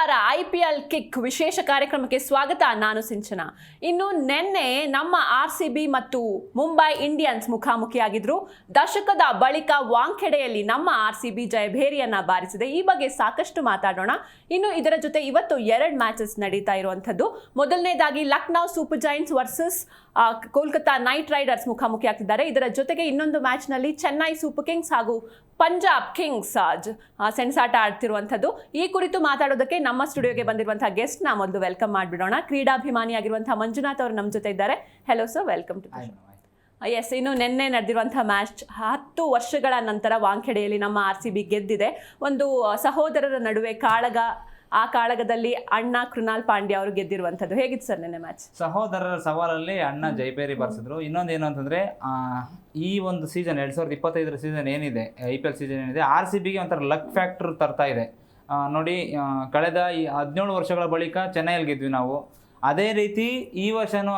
ನಮಸ್ಕಾರ. IPL kick ವಿಶೇಷ ಕಾರ್ಯಕ್ರಮಕ್ಕೆ ಸ್ವಾಗತ. ನಾನು ಸಿಂಚನಾ. ಇನ್ನು ನಿನ್ನೆ ನಮ್ಮ RCB ಮತ್ತು ಮುಂಬೈ ಇಂಡಿಯನ್ಸ್ ಮುಖಾಮುಖಿಯಾಗಿದ್ರು. ದಶಕದ ಬಳಿಕ ವಾಂಖೆಡೆಯಲ್ಲಿ ನಮ್ಮ RCB ಜಯಭೇರಿಯನ್ನ ಬಾರಿಸಿದೆ. ಈ ಬಗ್ಗೆ ಸಾಕಷ್ಟು ಮಾತಾಡೋಣ. ಇನ್ನು ಇದರ ಜೊತೆ ಇವತ್ತು 2 ಮ್ಯಾಚಸ್ ನಡೀತಾ ಇರುವಂತದ್ದು. ಮೊದಲನೇದಾಗಿ Lucknow super Giants versus Kolkata night Riders ಮುಖಾಮುಖಿ ಆಗ್ತಿದ್ದಾರೆ. ಇದರ ಜೊತೆಗೆ ಇನ್ನೊಂದು ಮ್ಯಾಚ್ ನಲ್ಲಿ ಚೆನ್ನೈ ಸೂಪರ್ ಕಿಂಗ್ಸ್ ಹಾಗೂ ಪಂಜಾಬ್ ಕಿಂಗ್ಸ್ ಸೆಣಸಾಟ ಆಡ್ತಿರುವಂಥದ್ದು. ಈ ಕುರಿತು ಮಾತಾಡೋದಕ್ಕೆ ನಮ್ಮ ಸ್ಟುಡಿಯೋಗೆ ಬಂದಿರುವಂತಹ ಗೆಸ್ಟ್ ನ ಮೊದಲು ವೆಲ್ಕಮ್ ಮಾಡಿಬಿಡೋಣ. ಕ್ರೀಡಾಭಿಮಾನಿಯಾಗಿರುವಂತಹ ಮಂಜುನಾಥ್ ಅವರು ನಮ್ಮ ಜೊತೆ ಇದ್ದಾರೆ. Hello sir, welcome to S. ಇನ್ನು ನಿನ್ನೆ ನಡೆದಿರುವಂತಹ ಮ್ಯಾಚ್ 10 ವರ್ಷಗಳ ನಂತರ ವಾಂಖೆಡೆಯಲ್ಲಿ ನಮ್ಮ RCB ಗೆದ್ದಿದೆ. ಒಂದು ಸಹೋದರರ ನಡುವೆ ಆ ಕಾಳಗದಲ್ಲಿ ಅಣ್ಣ ಕೃಣಾಲ್ ಪಾಂಡ್ಯ ಅವರು ಗೆದ್ದಿರುವಂಥದ್ದು. ಹೇಗಿತ್ತು ಸರ್ ನಿನ್ನೆ ಮ್ಯಾಚ್? ಸಹೋದರರ ಸವಾಲಲ್ಲಿ ಅಣ್ಣ ಜೈಪೇರಿ ಬಾರಿಸಿದ್ರು. ಇನ್ನೊಂದೇನು ಅಂತಂದ್ರೆ ಈ ಒಂದು ಸೀಸನ್ 2025 ಸೀಸನ್ ಏನಿದೆ, IPL ಸೀಸನ್ ಏನಿದೆ, RCBಗೆ ಒಂಥರ ಲಕ್ ಫ್ಯಾಕ್ಟರ್ ತರ್ತಾ ಇದೆ. ನೋಡಿ, ಕಳೆದ ಈ 17 ವರ್ಷಗಳ ಬಳಿಕ ಚೆನ್ನೈಯಲ್ಲಿ ಗೆದ್ವಿ ನಾವು. ಅದೇ ರೀತಿ ಈ ವರ್ಷನೂ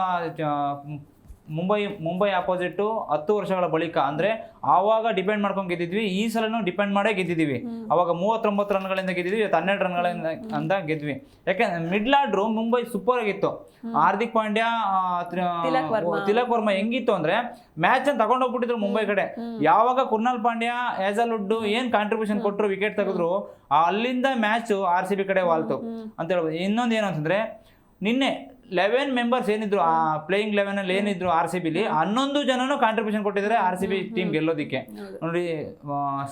ಮುಂಬೈ ಆಪೋಸಿಟ್ಟು 10 ವರ್ಷಗಳ ಬಳಿಕ, ಅಂದರೆ ಆವಾಗ ಡಿಪೆಂಡ್ ಮಾಡ್ಕೊಂಡು ಗೆದ್ದಿದ್ವಿ. ಈ ಸಲನೂ ಡಿಪೆಂಡ್ ಮಾಡೇ ಗೆದ್ದಿದ್ದೀವಿ. ಅವಾಗ 39 ರನ್ಗಳಿಂದ ಗೆದ್ದಿದ್ವಿ, 12 ರನ್ಗಳಿಂದ ಅಂತ ಗೆದ್ವಿ. ಯಾಕೆಂದ್ರೆ ಮಿಡ್ಲ್ ಆರ್ಡ್ರು ಮುಂಬೈ ಸೂಪರ್ ಆಗಿತ್ತು. ಹಾರ್ದಿಕ್ ಪಾಂಡ್ಯ, ತಿಲಕ್ ವರ್ಮಾ ಹೆಂಗಿತ್ತು ಅಂದ್ರೆ ಮ್ಯಾಚ್ ಅನ್ನು ತಗೊಂಡೋಗ್ಬಿಟ್ಟಿದ್ರು ಮುಂಬೈ ಕಡೆ. ಯಾವಾಗ ಕೃಣಾಲ್ ಪಾಂಡ್ಯ, ಹ್ಯಾಜಲ್ವುಡ್ ಏನ್ ಕಾಂಟ್ರಿಬ್ಯೂಷನ್ ಕೊಟ್ಟರು, ವಿಕೆಟ್ ತೆಗೆದ್ರು, ಅಲ್ಲಿಂದ ಮ್ಯಾಚ್ RCB ಕಡೆ ವಾಲ್ತು ಅಂತ ಹೇಳ್ಬೋದು. ಇನ್ನೊಂದು ಏನು ಅಂತಂದ್ರೆ, ನಿನ್ನೆ 11 ಮೆಂಬರ್ಸ್ ಏನಿದ್ರು ಆ ಪ್ಲೇಯಿಂಗ್ 11 ಅಲ್ಲಿ ಏನಿದ್ರು RCBಲಿ, 11 ಜನನು ಕಾಂಟ್ರಿಬ್ಯೂಷನ್ ಕೊಟ್ಟಿದ್ದಾರೆ RCB ಟೀಮ್ ಗೆಲ್ಲೋದಿಕ್ಕೆ. ನೋಡಿ,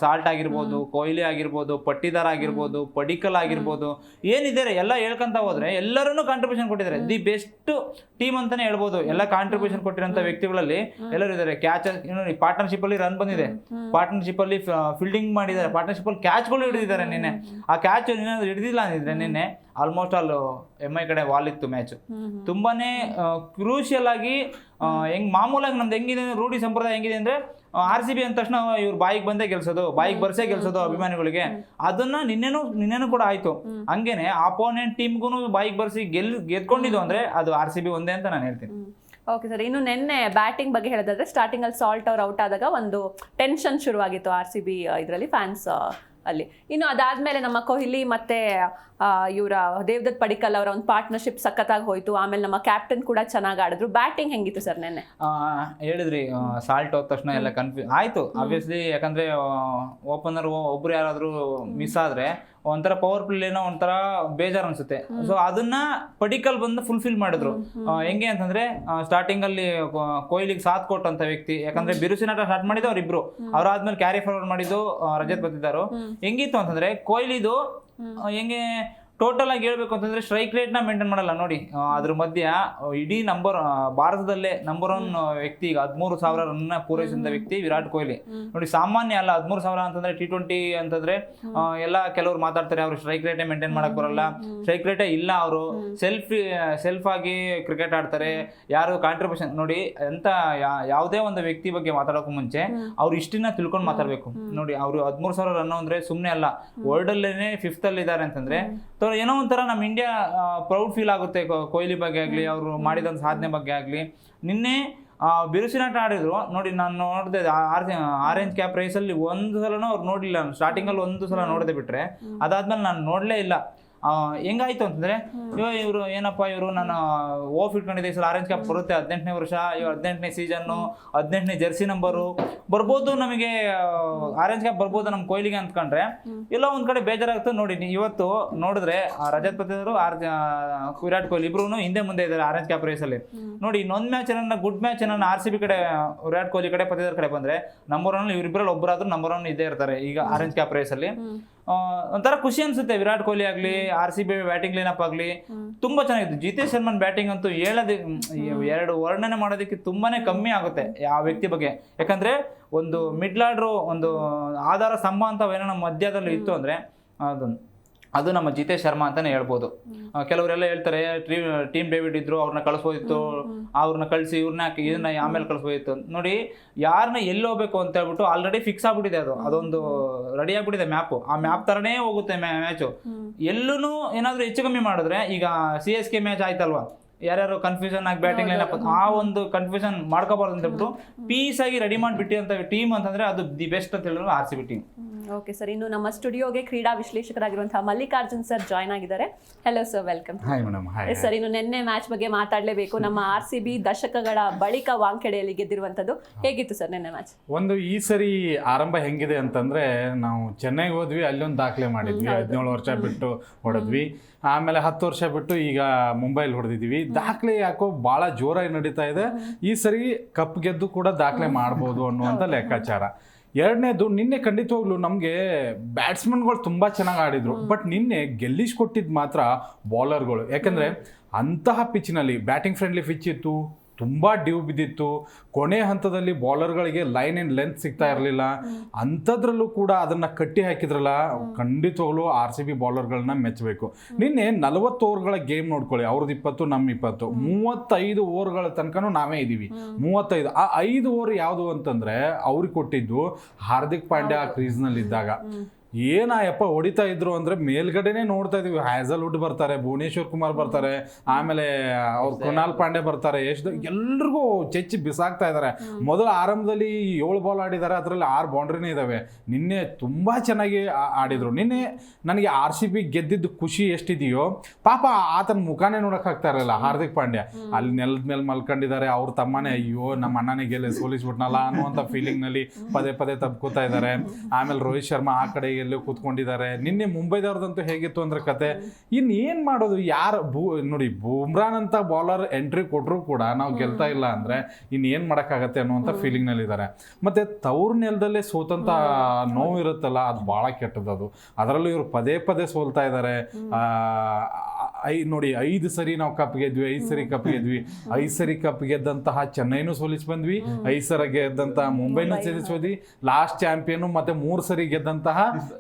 ಸಾಲ್ಟ್ ಆಗಿರ್ಬೋದು, ಕೊಹ್ಲಿ ಆಗಿರ್ಬೋದು, ಪಟ್ಟಿದಾರ್ ಆಗಿರ್ಬೋದು, ಪಡಿಕಲ್ ಆಗಿರ್ಬೋದು, ಏನಿದ್ದಾರೆ ಎಲ್ಲ ಹೇಳ್ಕೊಂತ ಹೋದ್ರೆ ಎಲ್ಲರೂ ಕಾಂಟ್ರಿಬ್ಯೂಷನ್ ಕೊಟ್ಟಿದ್ದಾರೆ. ದಿ ಬೆಸ್ಟ್ ಟೀಮ್ ಅಂತಾನೆ ಹೇಳ್ಬೋದು. ಎಲ್ಲ ಕಾಂಟ್ರಿಬ್ಯೂಷನ್ ಕೊಟ್ಟಿರೋಂಥ ವ್ಯಕ್ತಿಗಳಲ್ಲಿ ಎಲ್ಲರೂ ಇದ್ದಾರೆ. ಕ್ಯಾಚ್ ನೋಡಿ, ಪಾರ್ಟ್ನರ್ಶಿಪ್ ಅಲ್ಲಿ ರನ್ ಬಂದಿದೆ, ಪಾರ್ಟ್ನರ್ಶಿಪ್ ಅಲ್ಲಿ ಫೀಲ್ಡಿಂಗ್ ಮಾಡಿದ್ದಾರೆ, ಪಾರ್ಟ್ನರ್ಶಿಪ್ ಅಲ್ಲಿ ಕ್ಯಾಚ್ಗಳು ಹಿಡಿದಿದ್ದಾರೆ. ನಿನ್ನೆ ಆ ಕ್ಯಾಚ್ ಏನಾದ್ರು ಹಿಡಿದಿಲ್ಲ ಅಂದಿದ್ರೆ ನಿನ್ನೆ ಆಲ್ಮೋಸ್ಟ್ ಆಲ್ MI ಕಡೆ ವಾಲಿತ್ತು ಮ್ಯಾಚ್. ತುಂಬಾನೇ ಕ್ರೂಷಿಯಲ್ ಆಗಿ, ಮಾಮೂಲಾಗಿ ನಮ್ದು ಹೆಂಗಿದೆ ರೂಢಿ ಸಂಪ್ರದಾಯ ಹೆಂಗಿದೆ ಅಂದ್ರೆ, RCB ಅಂದ ತಕ್ಷಣ ಇವ್ರು ಬಾಯಿಗೆ ಬಂದೇ ಗೆಲ್ಸೋದು, ಬಾಯಿಗೆ ಬರ್ಸೇ ಗೆಲ್ಸೋದು ಅಭಿಮಾನಿಗಳಿಗೆ. ಅದನ್ನ ನಿನ್ನೆನೂ ಕೂಡ ಆಯ್ತು. ಹಂಗೇನೆ ಅಪೋನೆಂಟ್ ಟೀಮ್ಗೂ ಬಾಯಿಗೆ ಬರ್ಸಿ ಗೆದ್ಕೊಂಡಿದ್ದು ಅಂದ್ರೆ ಅದು RCB ಒಂದೇ ಅಂತ ನಾನು ಹೇಳ್ತೀನಿ. Okay sir. ಇನ್ನು ನಿನ್ನೆ ಬ್ಯಾಟಿಂಗ್ ಬಗ್ಗೆ ಹೇಳೋದಾದ್ರೆ, ಸ್ಟಾರ್ಟಿಂಗ್ ಅಲ್ಲಿ ಸಾಲ್ಟ್ ಅವ್ರು ಔಟ್ ಆದಾಗ ಒಂದು ಟೆನ್ಷನ್ ಶುರುವಾಗಿತ್ತು RCB ಇದರಲ್ಲಿ, ಫ್ಯಾನ್ಸ್ ಅಲ್ಲಿ. ಇನ್ನು ಅದಾದ್ಮೇಲೆ ನಮ್ಮ ಕೊಹ್ಲಿ ಮತ್ತೆ ಇವರ ದೇವದತ್ ಪಡಿಕಲ್ ಅವರ ಒಂದು ಪಾರ್ಟ್ನರ್ಶಿಪ್ ಸಖತ್ತಾಗಿ ಹೋಯ್ತು. ಆಮೇಲೆ ನಮ್ಮ ಕ್ಯಾಪ್ಟನ್ ಕೂಡ ಚೆನ್ನಾಗಿ ಆಡಿದ್ರು. ಬ್ಯಾಟಿಂಗ್ ಹೆಂಗಿತ್ತು ಸರ್ ನಿನ್ನೆ? ಹೇಳಿದ್ರಿ, ಸಾಲ್ಟ್ ಹೋದ ತಕ್ಷಣ ಎಲ್ಲ ಕನ್ಫ್ಯೂಸ್ ಆಯ್ತು ಆಬ್ವಿಯಸ್ಲಿ. ಯಾಕಂದ್ರೆ ಓಪನರ್ ಒಬ್ರು ಯಾರಾದ್ರೂ ಮಿಸ್ ಆದ್ರೆ ಒಂಥರ ಪವರ್ ಪ್ಲೇ ಏನೋ ಒಂಥರ ಬೇಜಾರು ಅನ್ಸುತ್ತೆ. ಸೊ ಅದನ್ನ ಪಡಿಕಲ್ ಬಂದು ಫುಲ್ಫಿಲ್ ಮಾಡಿದ್ರು. ಹೆಂಗೆ ಅಂತಂದ್ರೆ, ಸ್ಟಾರ್ಟಿಂಗ್ ಅಲ್ಲಿ ಕೊಹ್ಲಿಗೆ ಸಾಥ್ ಕೊಟ್ಟಂತ ವ್ಯಕ್ತಿ. ಯಾಕಂದ್ರೆ ಬಿರುಸಿನಾಟ ಸ್ಟಾರ್ಟ್ ಮಾಡಿದ್ದು ಅವ್ರಿಬ್ರು, ಅವ್ರಾದ್ಮೇಲೆ ಕ್ಯಾರಿ ಫಾರ್ವರ್ಡ್ ಮಾಡಿದ್ದು ರಜತ್ ಪಟ್ಟಿದಾರ್. ಹೆಂಗಿತ್ತು ಅಂತಂದ್ರೆ, ಕೊಹ್ಲಿದು ಹೆಂಗೆ ಟೋಟಲ್ ಆಗಿ ಹೇಳ್ಬೇಕು ಅಂತಂದ್ರೆ, ಸ್ಟ್ರೈಕ್ ರೇಟ್ ನ ಮೇಂಟೈನ್ ಮಾಡಲ್ಲ ನೋಡಿ. ಅದ್ರ ಮಧ್ಯ ಇಡೀ ಭಾರತದಲ್ಲೇ ನಂಬರ್ 1 ವ್ಯಕ್ತಿ, ಈಗ 13,000 ರನ್ನ ಪೂರೈಸಿದ ವ್ಯಕ್ತಿ ವಿರಾಟ್ ಕೊಹ್ಲಿ. ನೋಡಿ, ಸಾಮಾನ್ಯ ಅಲ್ಲ 13,000 ಅಂತಂದ್ರೆ. T20 ಅಂತಂದ್ರೆ ಎಲ್ಲ ಕೆಲವ್ರು ಮಾತಾಡ್ತಾರೆ, ಅವ್ರು ಸ್ಟ್ರೈಕ್ ರೇಟೇ ಮೇಂಟೈನ್ ಮಾಡಕ್ ಬರಲ್ಲ, ಸ್ಟ್ರೈಕ್ ರೇಟೇ ಇಲ್ಲ, ಅವರು ಸೆಲ್ಫ್ ಆಗಿ ಕ್ರಿಕೆಟ್ ಆಡ್ತಾರೆ, ಯಾರು ಕಾಂಟ್ರಿಬ್ಯೂಷನ್ ನೋಡಿ ಅಂತ. ಯಾವುದೇ ಒಂದು ವ್ಯಕ್ತಿ ಬಗ್ಗೆ ಮಾತಾಡೋಕೆ ಮುಂಚೆ ಅವ್ರು ಇಷ್ಟನ್ನ ತಿಳ್ಕೊಂಡು ಮಾತಾಡ್ಬೇಕು. ನೋಡಿ, ಅವರು 13,000 ರನ್ ಅಂದ್ರೆ ಸುಮ್ಮನೆ ಅಲ್ಲ, ವರ್ಲ್ಡ್ ಅಲ್ಲೇನೆ 5th ಅಲ್ಲಿ ಇದ್ದಾರೆ ಅಂತಂದ್ರೆ ಏನೋ ಒಂಥರ ನಮ್ಮ ಇಂಡಿಯಾ ಪ್ರೌಡ್ ಫೀಲ್ ಆಗುತ್ತೆ. ಕೊಹ್ಲಿ ಬಗ್ಗೆ ಆಗಲಿ, ಅವರು ಮಾಡಿದಂಥ ಸಾಧನೆ ಬಗ್ಗೆ ಆಗಲಿ. ನಿನ್ನೆ ಬಿರುಸಿನಾಟ ಆಡಿದ್ರು ನೋಡಿ. ನಾನು ನೋಡಿದೆ ಆರೆಂಜ್ ಕ್ಯಾಪ್ ರೇಸಲ್ಲಿ ಒಂದು ಸಲನೂ ಅವ್ರು ನೋಡಲಿಲ್ಲ. ನಾನು ಸ್ಟಾರ್ಟಿಂಗಲ್ಲಿ ಒಂದು ಸಲ ನೋಡದೆ ಬಿಟ್ರೆ, ಅದಾದ್ಮೇಲೆ ನಾನು ನೋಡಲೇ ಇಲ್ಲ. ಹೆಂಗಾಯ್ತು ಅಂತಂದ್ರೆ, ಇವರು ಏನಪ್ಪ, ಇವರು ನಾನು ಇಟ್ಕೊಂಡಿದ್ದೆ, ಈ ಸಲ ಆರೆಂಜ್ ಕ್ಯಾಪ್ ಬರುತ್ತೆ, 18ನೇ ವರ್ಷ, ಇವ್ರು 18ನೇ ಸೀಸನ್ನು, 18ನೇ ಜರ್ಸಿ ನಂಬರು ಬರ್ಬೋದು, ನಮಗೆ ಆರೆಂಜ್ ಕ್ಯಾಪ್ ಬರ್ಬೋದು ನಮ್ಮ ಕೊಹ್ಲಿಗೆ ಅಂದ್ಕೊಂಡ್ರೆ ಎಲ್ಲ ಒಂದ್ ಕಡೆ ಬೇಜಾರಾಗುತ್ತೆ. ನೋಡಿ, ಇವತ್ತು ನೋಡಿದ್ರೆ ರಜತ್ ಪಟ್ಟಿದಾರ್, ವಿರಾಟ್ ಕೊಹ್ಲಿ ಇಬ್ರು ಹಿಂದೆ ಮುಂದೆ ಇದ್ದಾರೆ ಆರೆಂಜ್ ಕ್ಯಾಪ್ ರೇಸಲ್ಲಿ. ನೋಡಿ, ಇನ್ನೊಂದು ಮ್ಯಾಚ್ ಗುಡ್ ಮ್ಯಾಚ್ RCB ಕಡೆ ವಿರಾಟ್ ಕೊಹ್ಲಿ ಕಡೆ, ಪಟ್ಟಿದಾರ್ ಕಡೆ ಬಂದ್ರೆ ನಂಬರ್ 1 ಇವರಿಬ್ಬರಲ್ಲಿ ಒಬ್ಬರಾದ್ರೂ ನಂಬರ್ 1 ಇದ್ದೇ ಇರ್ತಾರೆ ಈಗ ಆರೆಂಜ್ ಕ್ಯಾಪ್ ರೇಸಲ್ಲಿ. ಒಂಥರ ಖುಷಿ ಅನ್ಸುತ್ತೆ. ವಿರಾಟ್ ಕೊಹ್ಲಿ ಆಗ್ಲಿ, RCB ಬ್ಯಾಟಿಂಗ್ ಲೈನಪ್ ಆಗ್ಲಿ ತುಂಬಾ ಚೆನ್ನಾಗಿತ್ತು. ಜಿತೇಶ್ ಶರ್ಮನ್ ಬ್ಯಾಟಿಂಗ್ ಅಂತೂ ಎರಡು ವರ್ಣನೆ ಮಾಡೋದಕ್ಕೆ ತುಂಬಾನೇ ಕಮ್ಮಿ ಆಗುತ್ತೆ ಆ ವ್ಯಕ್ತಿ ಬಗ್ಗೆ. ಯಾಕಂದ್ರೆ ಒಂದು ಮಿಡ್ಲ್ ಆರ್ಡ್ರು, ಒಂದು ಆಧಾರ ಸ್ತಂಭ ಅಂತ ಏನೋ ನಮ್ಮ ಮಧ್ಯದಲ್ಲಿ ಇತ್ತು ಅಂದ್ರೆ ಅದು ನಮ್ಮ ಜಿತೇಶ್ ಶರ್ಮಾ ಅಂತಾನೆ ಹೇಳ್ಬೋದು. ಕೆಲವರೆಲ್ಲ ಹೇಳ್ತಾರೆ, ಟೀಮ್ ಡೇವಿಡ್ ಇದ್ರು, ಅವ್ರನ್ನ ಕಳಿಸ್ಬೋದಿತ್ತು, ಅವ್ರನ್ನ ಕಳಿಸಿ ಇದನ್ನ ಆಮೇಲೆ ಕಳಿಸ್ಬೋದಿತ್ತು. ನೋಡಿ, ಯಾರನ್ನ ಎಲ್ಲಿ ಹೋಗ್ಬೇಕು ಅಂತ ಹೇಳ್ಬಿಟ್ಟು ಆಲ್ರೆಡಿ ಫಿಕ್ಸ್ ಆಗ್ಬಿಟ್ಟಿದೆ. ಅದೊಂದು ರೆಡಿ ಆಗ್ಬಿಟ್ಟಿದೆ ಮ್ಯಾಪ್. ಆ ಮ್ಯಾಪ್ ತರನೇ ಹೋಗುತ್ತೆ ಮ್ಯಾಚು. ಎಲ್ಲೂ ಏನಾದ್ರು ಹೆಚ್ಚು ಕಮ್ಮಿ ಮಾಡಿದ್ರೆ, ಈಗ CSK ಮ್ಯಾಚ್ ಆಯ್ತಲ್ವಾ, ಯಾರ್ಯಾರು ಕನ್ಫ್ಯೂಷನ್ ಆಗಿ ಬ್ಯಾಟಿಂಗ್ ಲೈನ್ ಆ ಒಂದು ಕನ್ಫ್ಯೂಷನ್ ಮಾಡ್ಕೋಬಾರ್ದು ಅಂತ ಹೇಳ್ಬಿಟ್ಟು ಪೀಸ್ ಆಗಿ ರೆಡಿ ಮಾಡಿಬಿಟ್ಟು ಅಂತ ಟೀಮ್ ಅಂತಂದ್ರೆ ಅದು ದಿ ಬೆಸ್ಟ್ ಅಂತ ಹೇಳಿದ್ರು RCB ಟೀಮ್. ಓಕೆ ಸರ್, ಇನ್ನು ನಮ್ಮ ಸ್ಟುಡಿಯೋಗೆ ಕ್ರೀಡಾ ವಿಶ್ಲೇಷಕರಾಗಿರುವಂತಹ ಮಲ್ಲಿಕಾರ್ಜುನ್ ಸರ್ ಜಾಯ್ನ್ ಆಗಿದ್ದಾರೆ. Hello sir, welcome. Hi madam. Hi sir, ಇನ್ನು ನಿನ್ನೆ ಮ್ಯಾಚ್ ಬಗ್ಗೆ ಮಾತಾಡಲೇಬೇಕು. ನಮ್ಮ RCB ದಶಕಗಳ ಬಳಿಕ ವಾಂಖೆಡೆಯಲ್ಲಿ ಗೆದ್ದಿರುವಂತದ್ದು. ಹೇಗಿತ್ತು ಸರ್ ನಿನ್ನೆ ಮ್ಯಾಚ್? ಈ ಸರಿ ಆರಂಭ ಹೆಂಗಿದೆ ಅಂತಂದ್ರೆ, ನಾವು ಚೆನ್ನೈಗೆ ಹೋದ್ವಿ, ಅಲ್ಲೊಂದು ದಾಖಲೆ ಮಾಡಿದ್ವಿ, 17 ವರ್ಷ ಬಿಟ್ಟು ಹೊಡೆದ್ವಿ. ಆಮೇಲೆ 10 ವರ್ಷ ಬಿಟ್ಟು ಈಗ ಮುಂಬೈಲಿ ಹೊಡೆದಿದ್ದೀವಿ. ದಾಖಲೆ ಯಾಕೋ ಭಾಳ ಜೋರಾಗಿ ನಡೀತಾ ಇದೆ. ಈ ಸರಿ ಕಪ್ ಗೆದ್ದು ಕೂಡ ದಾಖಲೆ ಮಾಡ್ಬೋದು ಅನ್ನುವಂಥ ಲೆಕ್ಕಾಚಾರ. ಎರಡನೇದು, ನಿನ್ನೆ ಖಂಡಿತವಾಗ್ಲೂ ನಮಗೆ ಬ್ಯಾಟ್ಸ್ಮನ್ಗಳು ತುಂಬ ಚೆನ್ನಾಗಿ ಆಡಿದ್ರು. ಬಟ್ ನಿನ್ನೆ ಗೆಲ್ಲಿಸ್ಕೊಟ್ಟಿದ್ದು ಮಾತ್ರ ಬೌಲರ್ಗಳು. ಯಾಕಂದರೆ ಅಂತಹ ಪಿಚ್ನಲ್ಲಿ ಬ್ಯಾಟಿಂಗ್ ಫ್ರೆಂಡ್ಲಿ ಪಿಚ್ ಇತ್ತು, ತುಂಬ ಡ್ಯೂ ಬಿದ್ದಿತ್ತು. ಕೊನೆ ಹಂತದಲ್ಲಿ ಬೌಲರ್ಗಳಿಗೆ ಲೈನ್ ಆ್ಯಂಡ್ ಲೆಂತ್ ಸಿಗ್ತಾ ಇರಲಿಲ್ಲ. ಅಂಥದ್ರಲ್ಲೂ ಕೂಡ ಅದನ್ನು ಕಟ್ಟಿ ಹಾಕಿದ್ರಲ್ಲ, ಖಂಡಿತವಾಗ್ಲೂ RCB ಬೌಲರ್ಗಳನ್ನ ಮೆಚ್ಚಬೇಕು. ನಿನ್ನೆ 40 ಓವರ್ಗಳ ಗೇಮ್ ನೋಡ್ಕೊಳ್ಳಿ, ಅವ್ರದ್ದು 20 ನಮ್ಮ 20, 35 ಓವರ್ಗಳ ತನಕನೂ ನಾವೇ ಇದ್ದೀವಿ. 35 ಆ 5 ಓವರ್ ಯಾವುದು ಅಂತಂದರೆ ಅವ್ರಿಗೆ ಕೊಟ್ಟಿದ್ದು ಹಾರ್ದಿಕ್ ಪಾಂಡ್ಯ ಕ್ರೀಸ್ನಲ್ಲಿದ್ದಾಗ. ಏನಾಯಪ್ಪ ಹೊಡಿತಾ ಇದ್ರು ಅಂದರೆ ಮೇಲ್ಗಡೆನೇ ನೋಡ್ತಾ ಇದೀವಿ. ಹ್ಯಾಸಲ್ವುಡ್ ಬರ್ತಾರೆ, ಭುವನೇಶ್ವರ್ ಕುಮಾರ್ ಬರ್ತಾರೆ, ಆಮೇಲೆ ಅವ್ರು ಕೃಣಾಲ್ ಪಾಂಡೆ ಬರ್ತಾರೆ, ಎಲ್ರಿಗೂ ಚೆಚ್ಚಿ ಬಿಸಾಕ್ತಾ ಇದ್ದಾರೆ. ಮೊದಲು ಆರಂಭದಲ್ಲಿ 7 ಬಾಲ್ ಆಡಿದ್ದಾರೆ, ಅದರಲ್ಲಿ 6 ಬೌಂಡ್ರಿನೇ ಇದ್ದಾವೆ. ನಿನ್ನೆ ತುಂಬ ಚೆನ್ನಾಗಿ ಆಡಿದರು. ನಿನ್ನೆ ನನಗೆ RCB ಗೆದ್ದಿದ್ದು ಖುಷಿ ಎಷ್ಟಿದೆಯೋ, ಪಾಪ ಆತನ ಮುಖಾನೇ ನೋಡೋಕ್ಕಾಗ್ತಾ ಇರಲಿಲ್ಲ. ಹಾರ್ದಿಕ್ ಪಾಂಡ್ಯ ಅಲ್ಲಿ ನೆಲದ ಮೇಲೆ ಮಲ್ಕೊಂಡಿದ್ದಾರೆ, ಅವ್ರ ತಮ್ಮನೇ ಅಯ್ಯೋ ನಮ್ಮ ಅಣ್ಣನೇ ಗೆಲ್ಲಿ ಸೋಲಿಸ್ಬಿಟ್ನಲ್ಲ ಅನ್ನುವಂಥ ಫೀಲಿಂಗ್ನಲ್ಲಿ ಪದೇ ಪದೇ ತಬ್ಕೋತಾ ಇದ್ದಾರೆ. ಆಮೇಲೆ ರೋಹಿತ್ ಶರ್ಮಾ ಆ ಕಡೆ ಎಲ್ಲೋ ಕೂತ್ಕೊಂಡಿದ್ದಾರೆ. ನಿನ್ನೆ ಮುಂಬೈದವ್ರದಂತೂ ಹೇಗಿತ್ತು ಅಂದ್ರೆ ಕತೆ, ಇನ್ನೇನು ಮಾಡೋದು, ನೋಡಿ ಬುಮ್ರಾನ್ ಅಂತ ಬೌಲರ್ ಎಂಟ್ರಿ ಕೊಟ್ಟರು ಕೂಡ ನಾವು ಗೆಲ್ತಾ ಇಲ್ಲ ಅಂದರೆ ಇನ್ನೇನು ಮಾಡೋಕ್ಕಾಗತ್ತೆ ಅನ್ನುವಂಥ ಫೀಲಿಂಗ್ನಲ್ಲಿದ್ದಾರೆ. ಮತ್ತು ತವ್ರ ನೆಲದಲ್ಲೇ ಸೋತಂಥ ನೋವು ಇರುತ್ತಲ್ಲ, ಅದು ಭಾಳ ಕೆಟ್ಟದ್ದು. ಅದು ಅದರಲ್ಲೂ ಇವರು ಪದೇ ಪದೇ ಸೋಲ್ತಾ ಇದ್ದಾರೆ. ನೋಡಿ 5 ಸರಿ ನಾವು ಕಪ್ ಗೆದ್ವಿ, 5 ಸರಿ ಕಪ್ ಗೆದ್ವಿ, 5 ಸರಿ ಕಪ್ ಗೆದ್ದಂತಹ ಚೆನ್ನೈನೂ ಸೋಲಿಸಿ ಬಂದ್ವಿ, 5 ಸರಿ ಗೆದ್ದಂತಹ ಮುಂಬೈನೂ ಸೋಲಿಸಿದ್ವಿ, ಲಾಸ್ಟ್ ಚಾಂಪಿಯನ್ ಮತ್ತೆ 3 ಸರಿ ಗೆದ್ದಂತಹ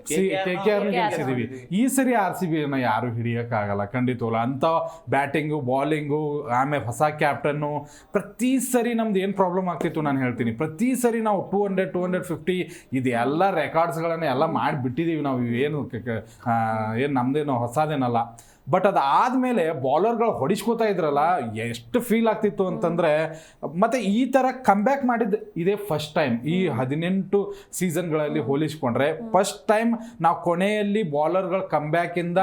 KKR ಗೆಲ್ಸಿದೀವಿ. ಈ ಸರಿ RCBನ ಯಾರು ಹಿಡಿಯೋಕ್ಕಾಗಲ್ಲ ಖಂಡಿತವಲ್ಲ. ಅಂತ ಬ್ಯಾಟಿಂಗು, ಬಾಲಿಂಗು, ಆಮೇಲೆ ಹೊಸ ಕ್ಯಾಪ್ಟನ್ನು, ಪ್ರತಿ ಸರಿ ನಮ್ದು ಏನು ಪ್ರಾಬ್ಲಮ್ ಆಗ್ತಿತ್ತು ನಾನು ಹೇಳ್ತೀನಿ. ಪ್ರತಿ ಸರಿ ನಾವು 200, 250 ಇದೆಲ್ಲ ರೆಕಾರ್ಡ್ಸ್ಗಳನ್ನ ಎಲ್ಲ ಮಾಡಿಬಿಟ್ಟಿದ್ದೀವಿ ನಾವು. ಏನು ನಮ್ದೇನು ಹೊಸದೇನಲ್ಲ. ಬಟ್ ಅದಾದಮೇಲೆ ಬೌಲರ್ಗಳು ಹೊಡಿಸ್ಕೋತಾ ಇದ್ರಲ್ಲ, ಎಷ್ಟು ಫೀಲ್ ಆಗ್ತಿತ್ತು ಅಂತಂದರೆ. ಮತ್ತು ಈ ಥರ ಕಮ್ಬ್ಯಾಕ್ ಮಾಡಿದ್ದು ಇದೇ ಫಸ್ಟ್ ಟೈಮ್. ಈ 18 ಸೀಸನ್ಗಳಲ್ಲಿ ಹೋಲಿಸ್ಕೊಂಡ್ರೆ ಫಸ್ಟ್ ಟೈಮ್ ನಾವು ಕೊನೆಯಲ್ಲಿ ಬೌಲರ್ಗಳ ಕಮ್ಬ್ಯಾಕಿಂದ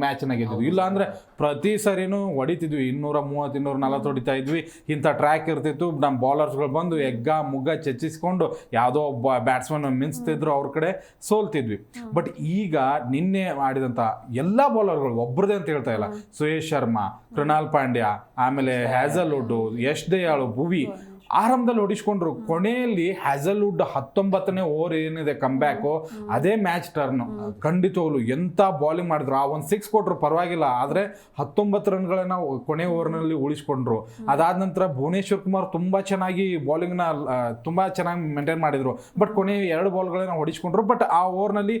ಮ್ಯಾಚ್ನ ಗೆದ್ದಿದ್ವಿ. ಇಲ್ಲಾಂದರೆ ಪ್ರತಿ ಸರಿನೂ ಹೊಡಿತಿದ್ವಿ, 230, 240 ಹೊಡಿತಾ ಇದ್ವಿ. ಇಂಥ ಟ್ರ್ಯಾಕ್ ಇರ್ತಿತ್ತು, ನಮ್ಮ ಬೌಲರ್ಸ್ಗಳು ಬಂದು ಎಗ್ಗ ಮುಗ್ಗ ಚೆಚ್ಚಿಸ್ಕೊಂಡು ಯಾವುದೋ ಒಬ್ಬ ಬ್ಯಾಟ್ಸ್ಮನ್ ಮಿಂಚ್ತಿದ್ರು, ಅವ್ರ ಕಡೆ ಸೋಲ್ತಿದ್ವಿ. ಬಟ್ ಈಗ ನಿನ್ನೆ ಆಡಿದಂಥ ಎಲ್ಲ ಬೌಲರ್ಗಳು ಒಬ್ಬರದೇ ಅಂತ ಹೇಳ್ತಾ ಇಲ್ಲ. ಸುಯೇಶ್ ಶರ್ಮಾ, ಕೃಣಾಲ್ ಪಾಂಡ್ಯ, ಆಮೇಲೆ ಹ್ಯಾಸಲ್ವುಡ್, ಯಶ್ ದಯಾಳು, ಭುವಿ ಆರಂಭದಲ್ಲಿ ಹೊಡಿಸ್ಕೊಂಡ್ರು. ಕೊನೆಯಲ್ಲಿ ಹ್ಯಾಸಲ್ವುಡ್ 19ನೇ ಓವರ್ ಏನಿದೆ ಕಮ್ಬ್ಯಾಕು, ಅದೇ ಮ್ಯಾಚ್ ಟರ್ನ್. ಖಂಡಿತವಾಗ್ಲು ಎಂಥ ಬಾಲಿಂಗ್ ಮಾಡಿದ್ರು. ಆ ಒಂದು 6 ಕೊಟ್ಟರು ಪರವಾಗಿಲ್ಲ, ಆದರೆ 19 ರನ್ಗಳನ್ನ ಕೊನೆ ಓವರ್ನಲ್ಲಿ ಉಳಿಸ್ಕೊಂಡ್ರು. ಅದಾದ ನಂತರ ಭುವನೇಶ್ವರ್ ಕುಮಾರ್ ತುಂಬ ಚೆನ್ನಾಗಿ ಬಾಲಿಂಗ್ನ ತುಂಬ ಚೆನ್ನಾಗಿ ಮೇಂಟೈನ್ ಮಾಡಿದರು. ಬಟ್ ಕೊನೆ 2 ಬಾಲ್ಗಳನ್ನ ಹೊಡಿಸ್ಕೊಂಡ್ರು. ಬಟ್ ಆ ಓವರ್ನಲ್ಲಿ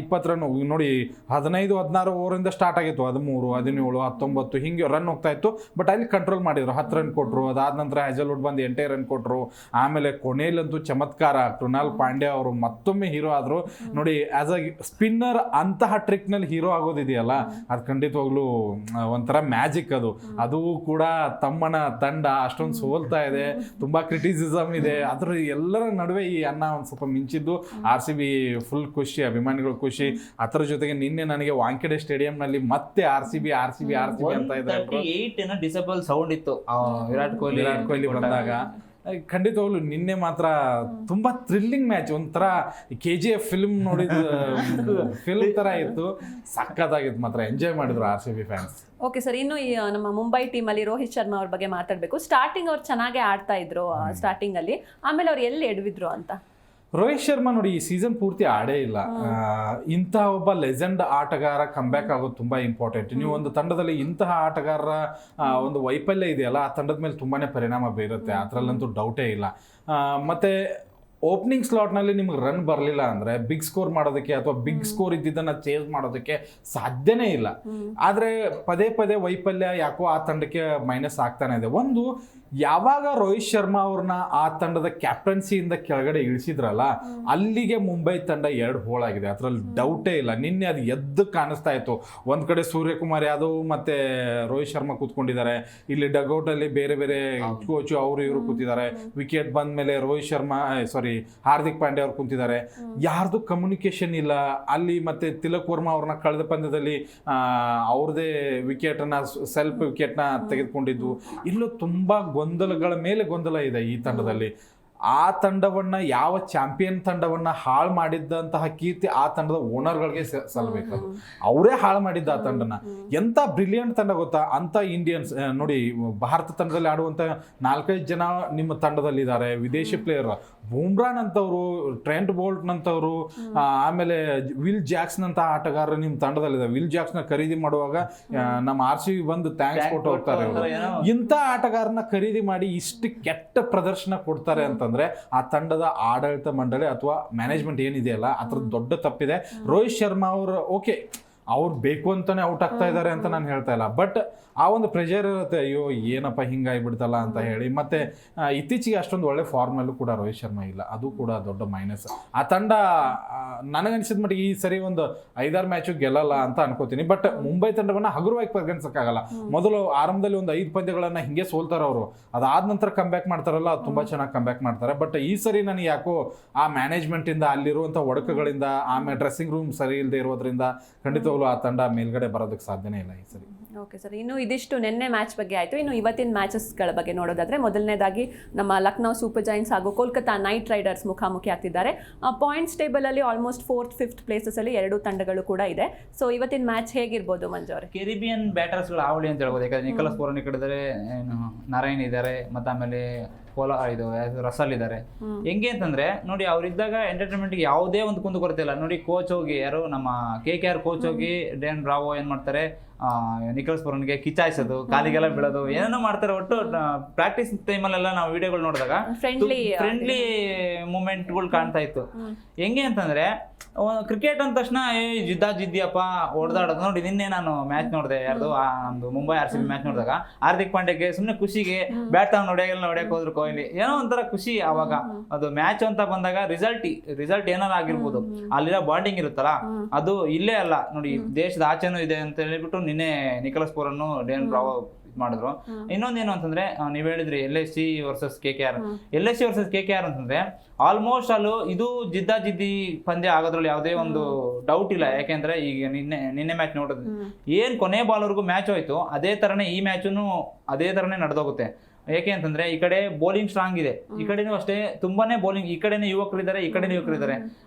20 ರನ್ ನೋಡಿ, 15, 16 ಓವರಿಂದ ಸ್ಟಾರ್ಟ್ ಆಗಿತ್ತು, 13, 17, 19 ಹಿಂಗೆ ರನ್ ಹೋಗ್ತಾ ಇತ್ತು. ಬಟ್ ಅಲ್ಲಿ ಕಂಟ್ರೋಲ್ ಮಾಡಿದ್ರು, 10 ರನ್ ಕೊಟ್ಟರು. ಅದಾದ ನಂತರ ಹ್ಯಾಸಲ್ವುಡ್ ಬಂದು 8 ರನ್ ಕೊಟ್ಟರು. ಆಮೇಲೆ ಕೊನೆಯಲ್ಲಂತೂ ಚಮತ್ಕಾರ, ಕೃಣಾಲ್ ಪಾಂಡ್ಯ ಅವರು ಮತ್ತೊಮ್ಮೆ ಹೀರೋ ಆದರು. ನೋಡಿ, ಆಸ್ ಅ ಸ್ಪಿನ್ನರ್ ಅಂತಹ ಟ್ರಿಕ್ನಲ್ಲಿ ಹೀರೋ ಆಗೋದಿದೆಯಲ್ಲ, ಅದು ಖಂಡಿತವಾಗ್ಲೂ ಒಂಥರ ಮ್ಯಾಜಿಕ್. ಅದು ಕೂಡ ತಮ್ಮನ ತಂಡ ಅಷ್ಟೊಂದು ಸೋಲ್ತಾ ಇದೆ, ತುಂಬ ಕ್ರಿಟಿಸಿಸಮ್ ಇದೆ. ಅದ್ರ ಎಲ್ಲರ ನಡುವೆ ಈ ಅಣ್ಣ ಒಂದು ಸ್ವಲ್ಪ ಮಿಂಚಿದ್ದು RCB ಫುಲ್ ಖುಷಿ, ಅಭಿಮಾನಿಗಳು ಖುಷಿ. ಅದರ ಜೊತೆಗೆ ನಿನ್ನೆ ನನಗೆ ವಾಂಖೆಡೆ ಸ್ಟೇಡಿಯಂನಲ್ಲಿ ಮತ್ತೆ RCB ಅಂತ ಇದ್ದಾರೆ. ಡಿಸೇಬಲ್ ಸೌಂಡ್ ಇತ್ತು ವಿರಾಟ್ ಕೊಹ್ಲಿ ಬಂದಾಗ. ಖಂಡಿತವಾಗ್ಲು ನಿನ್ನೆ ಮಾತ್ರ ತುಂಬ ಥ್ರಿಲ್ಲಿಂಗ್ ಮ್ಯಾಚ್. ಒಂಥರ KGF ಫಿಲ್ಮ್ ನೋಡಿದ ಫಿಲ್ಮ್ ಥರ ಇತ್ತು. ಸಖತ್ತಾಗಿತ್ತು, ಮಾತ್ರ ಎಂಜಾಯ್ ಮಾಡಿದ್ರು RCB ಫ್ಯಾನ್ಸ್. ಓಕೆ ಸರ್, ಇನ್ನು ನಮ್ಮ ಮುಂಬೈ ಟೀಮಲ್ಲಿ ರೋಹಿತ್ ಶರ್ಮಾ ಅವ್ರ ಬಗ್ಗೆ ಮಾತಾಡಬೇಕು. ಸ್ಟಾರ್ಟಿಂಗ್ ಅವ್ರು ಚೆನ್ನಾಗೇ ಆಡ್ತಾ ಇದ್ರು ಸ್ಟಾರ್ಟಿಂಗಲ್ಲಿ, ಆಮೇಲೆ ಅವ್ರು ಎಲ್ಲಿ ಎಡವಿದ್ರು ಅಂತ. ರೋಹಿತ್ ಶರ್ಮಾ ನೋಡಿ ಈ ಸೀಸನ್ ಪೂರ್ತಿ ಆಡೇ ಇಲ್ಲ. ಇಂತಹ ಒಬ್ಬ ಲೆಜೆಂಡ್ ಆಟಗಾರ ಕಮ್ಬ್ಯಾಕ್ ಆಗೋದು ತುಂಬ ಇಂಪಾರ್ಟೆಂಟ್. ನೀವು ಒಂದು ತಂಡದಲ್ಲಿ ಇಂತಹ ಆಟಗಾರರ ಒಂದು ವೈಫಲ್ಯ ಇದೆಯಲ್ಲ, ಆ ತಂಡದ ಮೇಲೆ ತುಂಬಾ ಪರಿಣಾಮ ಬೀರುತ್ತೆ, ಅದರಲ್ಲಂತೂ ಡೌಟೇ ಇಲ್ಲ. ಮತ್ತು ಓಪನಿಂಗ್ ಸ್ಲಾಟ್ನಲ್ಲಿ ನಿಮ್ಗೆ ರನ್ ಬರಲಿಲ್ಲ ಅಂದರೆ ಬಿಗ್ ಸ್ಕೋರ್ ಮಾಡೋದಕ್ಕೆ ಅಥವಾ ಬಿಗ್ ಸ್ಕೋರ್ ಇದ್ದಿದ್ದನ್ನು ಚೇಸ್ ಮಾಡೋದಕ್ಕೆ ಸಾಧ್ಯನೇ ಇಲ್ಲ. ಆದರೆ ಪದೇ ಪದೇ ವೈಫಲ್ಯ ಯಾಕೋ ಆ ತಂಡಕ್ಕೆ ಮೈನಸ್ ಆಗ್ತಾನೆ ಇದೆ. ಒಂದು, ಯಾವಾಗ ರೋಹಿತ್ ಶರ್ಮಾ ಅವ್ರನ್ನ ಆ ತಂಡದ ಕ್ಯಾಪ್ಟನ್ಸಿಯಿಂದ ಕೆಳಗಡೆ ಇಳಿಸಿದ್ರಲ್ಲ, ಅಲ್ಲಿಗೆ ಮುಂಬೈ ತಂಡ 2 ಹೋಳಾಗಿದೆ, ಅದರಲ್ಲಿ ಡೌಟೇ ಇಲ್ಲ. ನಿನ್ನೆ ಅದು ಎದ್ದು ಕಾಣಿಸ್ತಾ ಇತ್ತು. ಒಂದು ಕಡೆ ಸೂರ್ಯಕುಮಾರ್ ಯಾದವ್ ಮತ್ತೆ ರೋಹಿತ್ ಶರ್ಮಾ ಕೂತ್ಕೊಂಡಿದ್ದಾರೆ, ಇಲ್ಲಿ ಡಗೌಟಲ್ಲಿ ಬೇರೆ ಬೇರೆ ಕೋಚು ಅವರು ಇವರು ಕೂತಿದ್ದಾರೆ. ವಿಕೆಟ್ ಬಂದ ಮೇಲೆ ರೋಹಿತ್ ಶರ್ಮಾ ಹಾರ್ದಿಕ್ ಪಾಂಡ್ಯ ಅವ್ರು ಕುಂತಿದ್ದಾರೆ. ಯಾರ್ದು ಕಮ್ಯುನಿಕೇಶನ್ ಇಲ್ಲ ಅಲ್ಲಿ. ಮತ್ತೆ ತಿಲಕ್ ವರ್ಮಾ ಅವ್ರನ್ನ ಕಳೆದ ಪಂದ್ಯದಲ್ಲಿ ಅವ್ರದೇ ವಿಕೆಟನ್ನ ಸೆಲ್ಫ್ ವಿಕೆಟ್ನ ತೆಗೆದುಕೊಂಡಿದ್ದು. ಇಲ್ಲೂ ತುಂಬಾ ಗೊಂದಲಗಳ ಮೇಲೆ ಗೊಂದಲ ಇದೆ ಈ ತಂಡದಲ್ಲಿ. ಆ ತಂಡವನ್ನ, ಯಾವ ಚಾಂಪಿಯನ್ ತಂಡವನ್ನ ಹಾಳು ಮಾಡಿದ್ದಂತಹ ಕೀರ್ತಿ ಆ ತಂಡದ ಓನರ್ಗಳಿಗೆ ಸಲ್ಲಬೇಕು. ಅವರೇ ಹಾಳು ಮಾಡಿದ್ದ ಆ ತಂಡನ. ಎಂತ ಬ್ರಿಲಿಯಂಟ್ ತಂಡ ಗೊತ್ತಾ ಅಂತ ಇಂಡಿಯನ್ಸ್ ನೋಡಿ. ಭಾರತ ತಂಡದಲ್ಲಿ ಆಡುವಂತ 4-5 ಜನ ನಿಮ್ಮ ತಂಡದಲ್ಲಿ ಇದ್ದಾರೆ, ವಿದೇಶಿ ಪ್ಲೇಯರ್. ಬೂಮ್ರಾನ್ ಅಂತವ್ರು, ಟ್ರೆಂಟ್ ಬೋಲ್ಟ್ ನಂತವ್ರು, ಆಮೇಲೆ ವಿಲ್ ಜಾಕ್ಸನ್ ಅಂತ ಆಟಗಾರರು ನಿಮ್ಮ ತಂಡದಲ್ಲಿದ್ದಾರೆ. ವಿಲ್ ಜಾಕ್ಸ್ನ ಖರೀದಿ ಮಾಡುವಾಗ ನಮ್ಮ RCB ಬಂದು ಥ್ಯಾಂಕ್ಸ್ ಕೊಟ್ಟು ಹೋಗ್ತಾರೆ. ಇಂಥ ಆಟಗಾರನ ಖರೀದಿ ಮಾಡಿ ಇಷ್ಟು ಕೆಟ್ಟ ಪ್ರದರ್ಶನ ಕೊಡ್ತಾರೆ ಅಂತಂದ್ರೆ ಆ ತಂಡದ ಆಡಳಿತ ಮಂಡಳಿ ಅಥವಾ ಮ್ಯಾನೇಜ್ಮೆಂಟ್ ಏನಿದೆಯಲ್ಲ, ಅದ್ರದ್ದು ದೊಡ್ಡ ತಪ್ಪಿದೆ. ರೋಹಿತ್ ಶರ್ಮಾ ಅವರು ಓಕೆ, ಅವ್ರು ಬೇಕು ಅಂತಾನೆ ಔಟ್ ಆಗ್ತಾ ಇದ್ದಾರೆ ಅಂತ ನಾನು ಹೇಳ್ತಾ ಇಲ್ಲ, ಬಟ್ ಆ ಒಂದು ಪ್ರೆಷರ್ ಇರುತ್ತೆ. ಅಯ್ಯೋ ಏನಪ್ಪ ಹಿಂಗಾಗಿಬಿಡ್ತಲ್ಲ ಅಂತ ಹೇಳಿ. ಮತ್ತೆ ಇತ್ತೀಚೆಗೆ ಅಷ್ಟೊಂದು ಒಳ್ಳೆ ಫಾರ್ಮಲ್ಲೂ ಕೂಡ ರೋಹಿತ್ ಶರ್ಮಾ ಇಲ್ಲ, ಅದು ಕೂಡ ದೊಡ್ಡ ಮೈನಸ್. ಆ ತಂಡ ನನಗನ್ಸಿದ ಮಟ್ಟಿಗೆ ಈ ಸರಿ ಒಂದು 5-6 ಮ್ಯಾಚು ಗೆಲ್ಲಲ್ಲ ಅಂತ ಅನ್ಕೋತೀನಿ. ಬಟ್ ಮುಂಬೈ ತಂಡವನ್ನ ಹಗುರವಾಗಿ ಪರಿಗಣಿಸಕ್ಕಾಗಲ್ಲ. ಮೊದಲು ಆರಂಭದಲ್ಲಿ ಒಂದು 5 ಪಂದ್ಯಗಳನ್ನ ಹಿಂಗೆ ಸೋಲ್ತಾರೆ ಅವರು, ಅದಾದ ನಂತರ ಕಮ್ಬ್ಯಾಕ್ ಮಾಡ್ತಾರಲ್ಲ, ಅದು ತುಂಬಾ ಚೆನ್ನಾಗಿ ಕಮ್ಬ್ಯಾಕ್ ಮಾಡ್ತಾರೆ. ಬಟ್ ಈ ಸರಿ ನನಗೆ ಯಾಕೋ ಆ ಮ್ಯಾನೇಜ್ಮೆಂಟ್ ಇಂದ, ಅಲ್ಲಿರುವಂಥ ಒಡಕುಗಳಿಂದ, ಆಮೇಲೆ ಡ್ರೆಸ್ಸಿಂಗ್ ರೂಮ್ ಸರಿ ಇಲ್ಲದೆ ಇರೋದ್ರಿಂದ ಖಂಡಿತವಾಗ್ಲೂ ಆ ತಂಡ ಮೇಲ್ಗಡೆ ಬರೋದಕ್ಕೆ ಸಾಧ್ಯನೇ ಇಲ್ಲ ಈ ಸರಿ. ಓಕೆ ಸರ್, ಇನ್ನು ಇದಿಷ್ಟು ನಿನ್ನೆ ಮ್ಯಾಚ್ ಬಗ್ಗೆ ಆಯಿತು. ಇನ್ನು ಇವತ್ತಿನ ಮ್ಯಾಚಸ್ಗಳ ಬಗ್ಗೆ ನೋಡೋದಾದ್ರೆ, ಮೊದಲನೇದಾಗಿ ನಮ್ಮ ಲಕ್ನೋ ಸೂಪರ್ ಜೈಂಟ್ಸ್ ಹಾಗೂ ಕೋಲ್ಕತಾ ನೈಟ್ ರೈಡರ್ಸ್ ಮುಖಾಮುಖಿ ಆಗ್ತಿದ್ದಾರೆ. ಪಾಯಿಂಟ್ಸ್ ಟೇಬಲಲ್ಲಿ ಆಲ್ಮೋಸ್ಟ್ 4th 5th ಪ್ಲೇಸಸಲ್ಲಿ 2 ತಂಡಗಳು ಕೂಡ ಇದೆ. ಸೊ ಇವತ್ತಿನ ಮ್ಯಾಚ್ ಹೇಗಿರ್ಬೋದು ಮಂಜು ಅವರೇ? ಕೆರಿಬಿಯನ್ ಬ್ಯಾಟರ್ಸ್ಗಳು ಆವಳಿ ಅಂತ ಹೇಳ್ಬೋದು. ಯಾಕಂದ್ರೆ ನಿಕೋಲಸ್ ಪೂರನ್ ಈ ಕಡೆ ಇದ್ದಾರೆ, ನಾರಾಯಣ್ ಇದ್ದಾರೆ, ಮತ್ತು ಆಮೇಲೆ ರಸಲ್ ಇದ್ದಾರೆ. ಹೆಂಗೆ ಅಂತಂದ್ರೆ ನೋಡಿ, ಅವ್ರಿದ್ದಾಗ ಎಂಟರ್ಟೈನ್ಮೆಂಟ್ಗೆ ಯಾವುದೇ ಒಂದು ಕುಂದುಕೊರತೆ ಇಲ್ಲ. ನೋಡಿ, ಕೋಚ್ ಹೋಗಿ ಯಾರು ನಮ್ಮ KKR ಕೋಚ್ ಹೋಗಿ ಡೇನ್ ಬ್ರಾವೋ ಏನ್ ಮಾಡ್ತಾರೆ, ನಿಕೋಲಸ್ ಪೂರನ್ಗೆ ಕಿಚಾಯಿಸೋದು, ಕಾಲಿಗೆಲ್ಲ ಬೀಳೋದು, ಏನೇನೋ ಮಾಡ್ತಾರೆ. ಒಟ್ಟು ಪ್ರಾಕ್ಟೀಸ್ ಟೈಮಲ್ಲೆಲ್ಲ ನಾವು ವಿಡಿಯೋಗಳು ನೋಡಿದಾಗ ಫ್ರೆಂಡ್ಲಿ ಮೂಮೆಂಟ್ಗಳು ಕಾಣ್ತಾ ಇತ್ತು. ಹೆಂಗೆ ಅಂತಂದ್ರೆ, ಕ್ರಿಕೆಟ್ ಅಂದ ತಕ್ಷಣ ಜಿದ್ದಿಯಪ್ಪ ಹೊಡೆದಾಡೋದು. ನೋಡಿ, ನಿನ್ನೆ ನಾನು ಮ್ಯಾಚ್ ನೋಡಿದೆ, ಯಾರ್ದು ನಮ್ದು ಮುಂಬೈ RCB ಮ್ಯಾಚ್ ನೋಡಿದಾಗ ಹಾರ್ದಿಕ್ ಪಾಂಡ್ಯಗೆ ಸುಮ್ಮನೆ ಖುಷಿಗೆ ಬ್ಯಾಟ್ ತಗೊಂಡು ಹೊಡೆಯಕ್ಕೆ ಹೋದ್ರು ಕೊಹ್ಲಿ, ಏನೋ ಒಂಥರ ಖುಷಿ. ಅವಾಗ ಅದು ಮ್ಯಾಚ್ ಅಂತ ಬಂದಾಗ ರಿಸಲ್ಟ್ ಏನಾರ ಆಗಿರ್ಬೋದು, ಅಲ್ಲಿರೋ ಬಾಂಡಿಂಗ್ ಇರುತ್ತಲ್ಲ, ಅದು ಇಲ್ಲೇ ಅಲ್ಲ ನೋಡಿ, ದೇಶದ ಆಚೆನೂ ಇದೆ ಅಂತ ಹೇಳ್ಬಿಟ್ಟು ನಿನ್ನೆ ನಿಕೋಲಸ್ ಪೂರನ್ ಡೇನ್ ಬ್ರಾವೋ ಮಾಡಿದ್ರು. ಇನ್ನೊಂದೇನು ಅಂತಂದ್ರೆ, ನೀವ್ ಹೇಳಿದ್ರಿ LIC versus KKR. LIC versus KKR ಅಂತಂದ್ರೆ ಆಲ್ಮೋಸ್ಟ್ ಅಲ್ಲೂ ಇದು ಜಿದ್ದಿ ಪಂದ್ಯ ಆಗೋದ್ರಲ್ಲಿ ಯಾವುದೇ ಒಂದು ಡೌಟ್ ಇಲ್ಲ. ಯಾಕೆಂದ್ರೆ ಈಗ ನಿನ್ನೆ ಮ್ಯಾಚ್ ನೋಡಿದ್ವಿ, ಏನ್ ಕೊನೆ ಬಾಲ್ವರೆಗೂ ಮ್ಯಾಚ್ ಹೋಯ್ತು, ಅದೇ ತರನೇ ಈ ಮ್ಯಾಚನ್ನು ಅದೇ ತರನೇ ನಡೆದೋಗುತ್ತೆ. ಯಾಕೆ ಅಂತಂದ್ರೆ, ಈ ಕಡೆ ಬೌಲಿಂಗ್ ಸ್ಟ್ರಾಂಗ್ ಇದೆ, ಈ ಕಡೆನೂ ಅಷ್ಟೇ ತುಂಬಾನೇ ಬೌಲಿಂಗ್. ಈ ಕಡೆನೇ ಯುವಕರಿದ್ದಾರೆ, ಈ ಕಡೆನೇ ಯುವಕರಿದ್ದಾರೆ.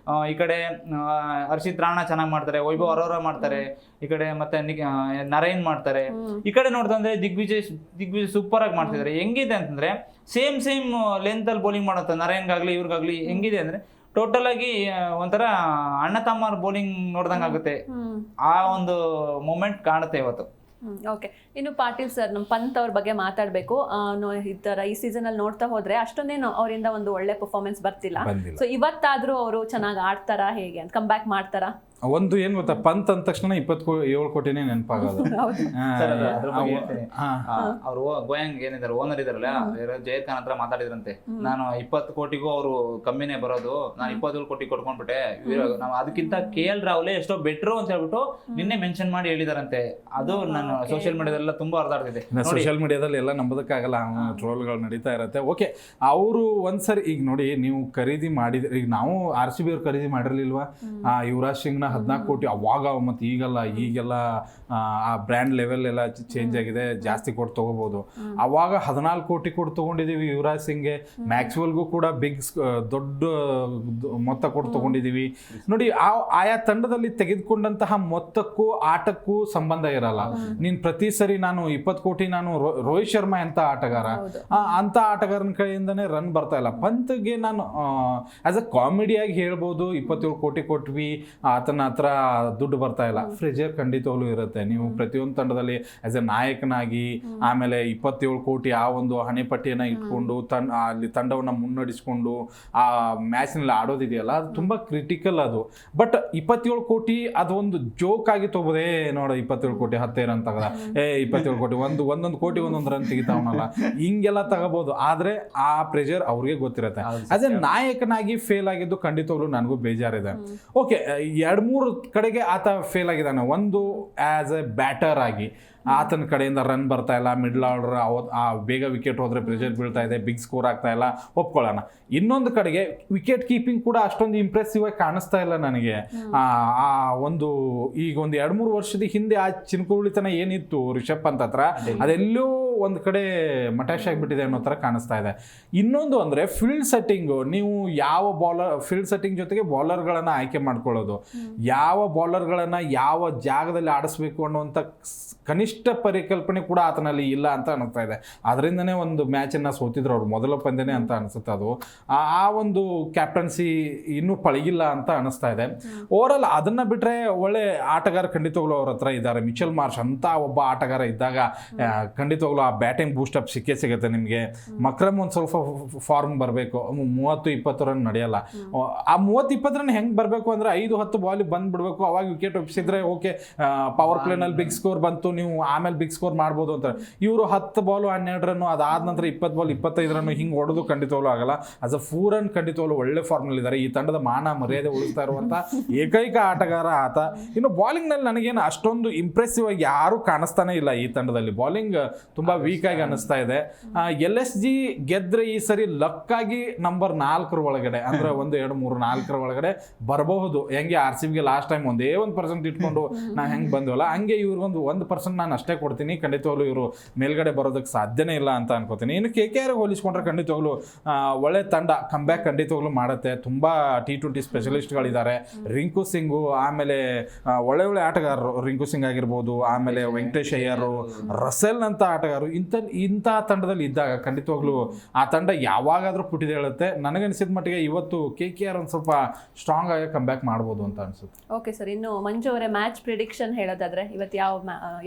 ಈ ಕಡೆ ಹರ್ಷಿತ್ ರಾಣಾ ಚೆನ್ನಾಗಿ ಮಾಡ್ತಾರೆ, ವೈಭವ್ ಅರೋರಾ ಮಾಡ್ತಾರೆ, ಈ ಕಡೆ ಮತ್ತೆ ನರೈನ್ ಮಾಡ್ತಾರೆ. ಈ ಕಡೆ ನೋಡ್ತಂದ್ರೆ ದಿಗ್ವಿಜಯ್ ಸೂಪರ್ ಆಗಿ ಮಾಡ್ತಿದ್ದಾರೆ. ಹೆಂಗಿದೆ ಅಂತಂದ್ರೆ, ಸೇಮ್ ಲೆಂತ್ ಅಲ್ಲಿ ಬೌಲಿಂಗ್ ಮಾಡುತ್ತೆ. ನರೈನ್ಗಾಗ್ಲಿ ಇವ್ರಿಗಾಗ್ಲಿ ಹೆಂಗಿದೆ ಅಂದ್ರೆ ಟೋಟಲ್ ಆಗಿ ಒಂಥರ ಅಣ್ಣ ತಮ್ಮರ ಬೌಲಿಂಗ್ ನೋಡ್ದಂಗೆ ಆಗುತ್ತೆ. ಆ ಒಂದು ಮೂಮೆಂಟ್ ಕಾಣುತ್ತೆ ಇವತ್ತು. ಓಕೆ, ಇನ್ನು ಪಾಟೀಲ್ ಸರ್, ನಮ್ಮ ಪಂತ್ ಅವ್ರ ಬಗ್ಗೆ ಮಾತಾಡಬೇಕು. ಈ ಥರ ಈ ಸೀಸನಲ್ಲಿ ನೋಡ್ತಾ ಹೋದ್ರೆ ಅಷ್ಟೊಂದೇನು ಅವರಿಂದ ಒಂದು ಒಳ್ಳೆ ಪರ್ಫಾರ್ಮೆನ್ಸ್ ಬರ್ತಿಲ್ಲ. ಸೊ ಇವತ್ತಾದ್ರೂ ಅವರು ಚೆನ್ನಾಗಿ ಆಡ್ತಾರಾ, ಹೇಗೆ ಅಂತ ಕಮ್ ಬ್ಯಾಕ್ ಮಾಡ್ತಾರಾ? ಒಂದು ಏನ್ ಗೊತ್ತಾ, ಪಂತ್ ಅಂದ ತಕ್ಷಣ 27 ಕೋಟಿನೇ ನೆನಪಾಗೋದು. ಅವರು ಗೋಯಾಂಗ್ ಏನಿದ್ದಾರೆ ಓನರ್ ಇದಾರಲ್ಲ, ಜಯತ್ ಖಾನ್ ಹತ್ರ ಮಾತಾಡಿದ್ರಂತೆ, ನಾನು 20 ಕೋಟಿಗೂ ಅವರು ಕಮ್ಮಿನೇ ಬರೋದು, ನಾನು 27 ಕೋಟಿ ಕೊಟ್ಕೊಂಡ್ಬಿಟ್ಟೆ, ನಾವು ಅದಕ್ಕಿಂತ KL ರಾಹುಲ್ ಎಷ್ಟೋ ಬೆಟ್ರು ಅಂತ ಹೇಳ್ಬಿಟ್ಟು ನಿನ್ನೆ ಮೆನ್ಷನ್ ಮಾಡಿ ಹೇಳಿದಾರಂತೆ. ಅದು ನಾನು ಸೋಷಿಯಲ್ ಮೀಡಿಯಾದಲ್ಲ ತುಂಬಾ ಹರಿದಾಡ್ತಿದೆ. ಸೋಷಿಯಲ್ ಮೀಡಿಯಾದಲ್ಲಿ ಎಲ್ಲ ನಂಬೋದಕ್ಕಾಗಲ್ಲ, ಟ್ರೋಲ್ಗಳು ನಡೀತಾ ಇರತ್ತೆ. ಓಕೆ, ಅವರು ಒಂದ್ಸರಿ ಈಗ ನೋಡಿ, ನೀವು ಖರೀದಿ ಮಾಡಿದ್ರೆ, ಈಗ ನಾವು RCB ಅವ್ರು ಖರೀದಿ ಮಾಡಿರ್ಲಿಲ್ವಾ ಯುವರಾಜ್ ಸಿಂಗ್ನ 14 ಕೋಟಿ, ಅವಾಗ ಮತ್ತೆ ಈಗೆಲ್ಲ ಆ ಬ್ರ್ಯಾಂಡ್ ಲೆವೆಲ್ ಎಲ್ಲ ಚೇಂಜ್ ಆಗಿದೆ, ಜಾಸ್ತಿ ಕೊಟ್ಟು ತಗೋಬಹುದು. ಅವಾಗ 14 ಕೋಟಿ ಕೊಟ್ಟು ತಗೊಂಡಿದೀವಿ ಯುವರಾಜ್ ಸಿಂಗ್ಗೆ. ಮ್ಯಾಕ್ಸ್ವೆಲ್ಗೂ ಕೂಡ ದೊಡ್ಡ ಮೊತ್ತ ಕೊಟ್ಟು ತಗೊಂಡಿದೀವಿ. ನೋಡಿ, ಆಯಾ ತಂಡದಲ್ಲಿ ತೆಗೆದುಕೊಂಡಂತಹ ಮೊತ್ತಕ್ಕೂ ಆಟಕ್ಕೂ ಸಂಬಂಧ ಇರಲ್ಲ. ನೀನ್ ಪ್ರತಿ ಸರಿ ನಾನು 20 ಕೋಟಿ ನಾನು ರೋಹಿತ್ ಶರ್ಮಾ ಅಂತ ಆಟಗಾರ, ಅಂತ ಆಟಗಾರನ ಕಡೆಯಿಂದನೇ ರನ್ ಬರ್ತಾ ಇಲ್ಲ. ಪಂತ್ಗೆ ನಾನು ಆಸ್ ಅ ಕಾಮಿಡಿಯಾಗಿ ಹೇಳ್ಬೋದು 27 ಕೋಟಿ ಕೊಟ್ವಿ, ಆತನ ಹತ್ರ ದುಡ್ಡು ಬರ್ತಾ ಇಲ್ಲ. ಪ್ರೆಷರ್ ಖಂಡಿತವಾಗ್ಲೂ ಇರುತ್ತೆ. ನೀವು ಪ್ರತಿಯೊಂದು ತಂಡದಲ್ಲಿ ಆಸ್ ಎ ನಾಯಕನಾಗಿ ಆಮೇಲೆ 27 ಕೋಟಿ ಆ ಒಂದು ಹಣೆಪಟ್ಟಿಯನ್ನ ಇಟ್ಕೊಂಡು ಅಲ್ಲಿ ತಂಡವನ್ನ ಮುನ್ನಡೆಸ್ಕೊಂಡು ಆ ಮ್ಯಾಚ್ನಲ್ಲಿ ಆಡೋದಿದೆಯಲ್ಲ, ಅದು ತುಂಬಾ ಕ್ರಿಟಿಕಲ್ ಅದು. ಬಟ್ 27 ಕೋಟಿ ಅದೊಂದು ಜೋಕ್ ಆಗಿ ತಗೋದೇ ನೋಡ, 27 ಕೋಟಿ 10 ರನ್ ತಗದ, 27 ಕೋಟಿ ಒಂದೊಂದು ಕೋಟಿ ಒಂದೊಂದು ರನ್ ತೆಗಿತಾವನಲ್ಲ, ಹಿಂಗೆಲ್ಲ ತಗೋಬಹುದು. ಆದ್ರೆ ಆ ಪ್ರೆಷರ್ ಅವ್ರಿಗೆ ಗೊತ್ತಿರುತ್ತೆ. ಆಸ್ ಎ ನಾಯಕನಾಗಿ ಫೇಲ್ ಆಗಿದ್ದು ಖಂಡಿತವಾಗ್ಲೂ ನನಗೂ ಬೇಜಾರಿದೆ. ಓಕೆ, 2-3 ಕಡೆಗೆ ಆತ ಫೇಲ್ ಆಗಿದ್ದಾನೆ. ಒಂದು ಆಸ್ ಎ ಬ್ಯಾಟರ್ ಆಗಿ ಆತನ ಕಡೆಯಿಂದ ರನ್ ಬರ್ತಾ ಇಲ್ಲ, ಮಿಡ್ಲ್ ಆರ್ಡರ್ ಆ ಬೇಗ ವಿಕೆಟ್ ಹೋದ್ರೆ ಪ್ರೆಷರ್ ಬೀಳ್ತಾ ಇದೆ, ಬಿಗ್ ಸ್ಕೋರ್ ಆಗ್ತಾ ಇಲ್ಲ, ಒಪ್ಕೊಳ್ಳೋಣ. ಇನ್ನೊಂದು ಕಡೆಗೆ ವಿಕೆಟ್ ಕೀಪಿಂಗ್ ಕೂಡ ಅಷ್ಟೊಂದು ಇಂಪ್ರೆಸಿವ್ ಆಗಿ ಕಾಣಿಸ್ತಾ ಇಲ್ಲ ನನಗೆ. ಆ ಒಂದು ಈಗ ಒಂದು 2-3 ವರ್ಷದ ಹಿಂದೆ ಆ ಚಿನ್ಕುರುಳಿತನ ಏನಿತ್ತು ರಿಷಬ್ ಪಂತ್ ಹತ್ರ, ಅದೆಲ್ಲೋ ಒಂದು ಕಡೆ ಮಟಾಶ್ ಆಗಿಬಿಟ್ಟಿದೆ ಅನ್ನೋ ಥರ ಕಾಣಿಸ್ತಾ ಇದೆ. ಇನ್ನೊಂದು ಅಂದರೆ ಫೀಲ್ಡ್ ಸೆಟ್ಟಿಂಗು. ನೀವು ಯಾವ ಫೀಲ್ಡ್ ಸೆಟ್ಟಿಂಗ್ ಜೊತೆಗೆ ಬೌಲರ್ಗಳನ್ನು ಆಯ್ಕೆ ಮಾಡ್ಕೊಳ್ಳೋದು, ಯಾವ ಬೌಲರ್ಗಳನ್ನು ಯಾವ ಜಾಗದಲ್ಲಿ ಆಡಿಸ್ಬೇಕು ಅನ್ನುವಂಥ ಕನಿಷ್ಠ ಪರಿಕಲ್ಪನೆ ಕೂಡ ಆತನಲ್ಲಿ ಇಲ್ಲ ಅಂತ ಅನಿಸ್ತಾ ಇದೆ. ಅದರಿಂದನೇ ಒಂದು ಮ್ಯಾಚನ್ನು ಸೋತಿದ್ರು ಅವ್ರು ಮೊದಲ ಪಂದ್ಯನೇ ಅಂತ ಅನಿಸುತ್ತೆ. ಅದು ಆ ಒಂದು ಕ್ಯಾಪ್ಟನ್ಸಿ ಇನ್ನೂ ಪಳಗಿಲ್ಲ ಅಂತ ಅನಿಸ್ತಾ ಇದೆ. ಓವರಾಲ್ ಅದನ್ನು ಬಿಟ್ಟರೆ ಒಳ್ಳೆ ಆಟಗಾರ ಖಂಡಿತವಾಗ್ಲೂ ಅವ್ರ ಹತ್ರ ಇದ್ದಾರೆ. ಮಿಚೆಲ್ ಮಾರ್ಷ್ ಅಂತ ಒಬ್ಬ ಆಟಗಾರ ಇದ್ದಾಗ ಖಂಡಿತವಾಗ್ಲೂ ಆ ಬ್ಯಾಟಿಂಗ್ ಬೂಸ್ಟಪ್ ಸಿಗುತ್ತೆ ನಿಮಗೆ. ಮಕ್ರಮ್ ಒಂದು ಸ್ವಲ್ಪ ಫಾರ್ಮ್ ಬರಬೇಕು, 30-20 ರನ್ ನಡೆಯಲ್ಲ. ಆ 30-20 ರನ್ ಹೆಂಗೆ ಬರಬೇಕು ಅಂದರೆ 5-10 ಬಾಲಿಗೆ ಬಂದುಬಿಡ್ಬೇಕು, ಅವಾಗ ವಿಕೆಟ್ ಒಪ್ಪಿಸಿದ್ರೆ ಓಕೆ, ಪವರ್ ಪ್ಲೇನಲ್ಲಿ ಬಿಗ್ ಸ್ಕೋರ್ ಬಂತು, ನೀವು ಆಮೇಲೆ ಬಿಗ್ ಸ್ಕೋರ್ ಮಾಡ್ಬೋದು ಅಂತ. ಇವರು 10 ಬಾಲ್ 12 ರನ್ನು, ಅದಾದ ನಂತರ 20 ಬಾಲ್ 25 ರನ್ನು ಹಿಂಗೆ ಹೊಡೆದು ಖಂಡಿತವಾಗ್ಲೂ ಆಗಲ್ಲ. ಆಸ್ ಅ ಫೂರನ್ ಖಂಡಿತವಾಗ್ಲೂ ಒಳ್ಳೆ ಫಾರ್ಮ್ನಲ್ಲಿದ್ದಾರೆ. ಈ ತಂಡದ ಮಾನ ಮರ್ಯಾದೆ ಉಳಿಸ್ತಾ ಇರುವಂಥ ಏಕೈಕ ಆಟಗಾರ ಆತ. ಇನ್ನು ಬಾಲಿಂಗ್ನಲ್ಲಿ ನನಗೇನು ಅಷ್ಟೊಂದು ಇಂಪ್ರೆಸಿವ್ ಆಗಿ ಯಾರೂ ಕಾಣಿಸ್ತಾನೆ ಇಲ್ಲ ಈ ತಂಡದಲ್ಲಿ. ಬಾಲಿಂಗ್ ತುಂಬ ವೀಕ್ ಆಗಿ ಅನಿಸ್ತಾ ಇದೆ. LSG ಗೆದ್ರೆ ಈ ಸರಿ ಲಕ್ಕಾಗಿ ನಂಬರ್ 4 ಒಳಗಡೆ, ಅಂದ್ರೆ 1, 2, 3, 4 ಒಳಗಡೆ ಬರಬಹುದು. ಹೆಂಗೆ RCBಗೆ ಲಾಸ್ಟ್ ಟೈಮ್ ಒಂದೇ 1% ಇಟ್ಕೊಂಡು ನಾವು ಹೆಂಗೆ ಬಂದ್ವಲ್ಲ, ಹಂಗೆ ಇವ್ರಿಗೊಂದು 1% ನಾನು ಅಷ್ಟೇ ಕೊಡ್ತೀನಿ. ಖಂಡಿತವಾಗ್ಲೂ ಇವರು ಮೇಲ್ಗಡೆ ಬರೋದಕ್ಕೆ ಸಾಧ್ಯನೇ ಇಲ್ಲ ಅಂತ ಅನ್ಕೋತೀನಿ. ಇನ್ನು KKR ಹೋಲಿಸ್ಕೊಂಡ್ರೆ ಖಂಡಿತವಾಗ್ಲೂ ಒಳ್ಳೆ ತಂಡ ಕಂಬ್ಯಾಕ್ ಖಂಡಿತವಾಗ್ಲೂ ಮಾಡುತ್ತೆ. ತುಂಬ T20 ಸ್ಪೆಷಲಿಸ್ಟ್ಗಳಿದ್ದಾರೆ. ರಿಂಕು ಸಿಂಗು, ಆಮೇಲೆ ಒಳ್ಳೆ ಆಟಗಾರರು, ರಿಂಕು ಸಿಂಗ್ ಆಗಿರ್ಬೋದು, ಆಮೇಲೆ ವೆಂಕಟೇಶ್ ಅಯ್ಯರು, ರಸೆಲ್ ಅಂತ ಆಟಗಾರರು ಇಂಥ ತಂಡದಲ್ಲಿ ಇದ್ದಾಗ ಖಂಡಿತವಾಗ್ಲೂ ಆ ತಂಡ ಯಾವಾಗಾದ್ರೂ ಪುಟಿದೇಳುತ್ತೆ. ನನಗನ್ಸಿದ ಮಟ್ಟಿಗೆ ಇವತ್ತು KKR ಒಂದು ಸ್ವಲ್ಪ ಸ್ಟ್ರಾಂಗ್ ಆಗಿ ಕಂಬ್ಯಾಕ್ ಮಾಡ್ಬೋದು ಅಂತ ಅನ್ಸುತ್ತೆ. ಓಕೆ ಸರ್, ಇನ್ನು ಮಂಜು ಅವರೇ ಮ್ಯಾಚ್ ಪ್ರಿಡಿಕ್ಷನ್ ಹೇಳೋದಾದ್ರೆ ಇವತ್ತು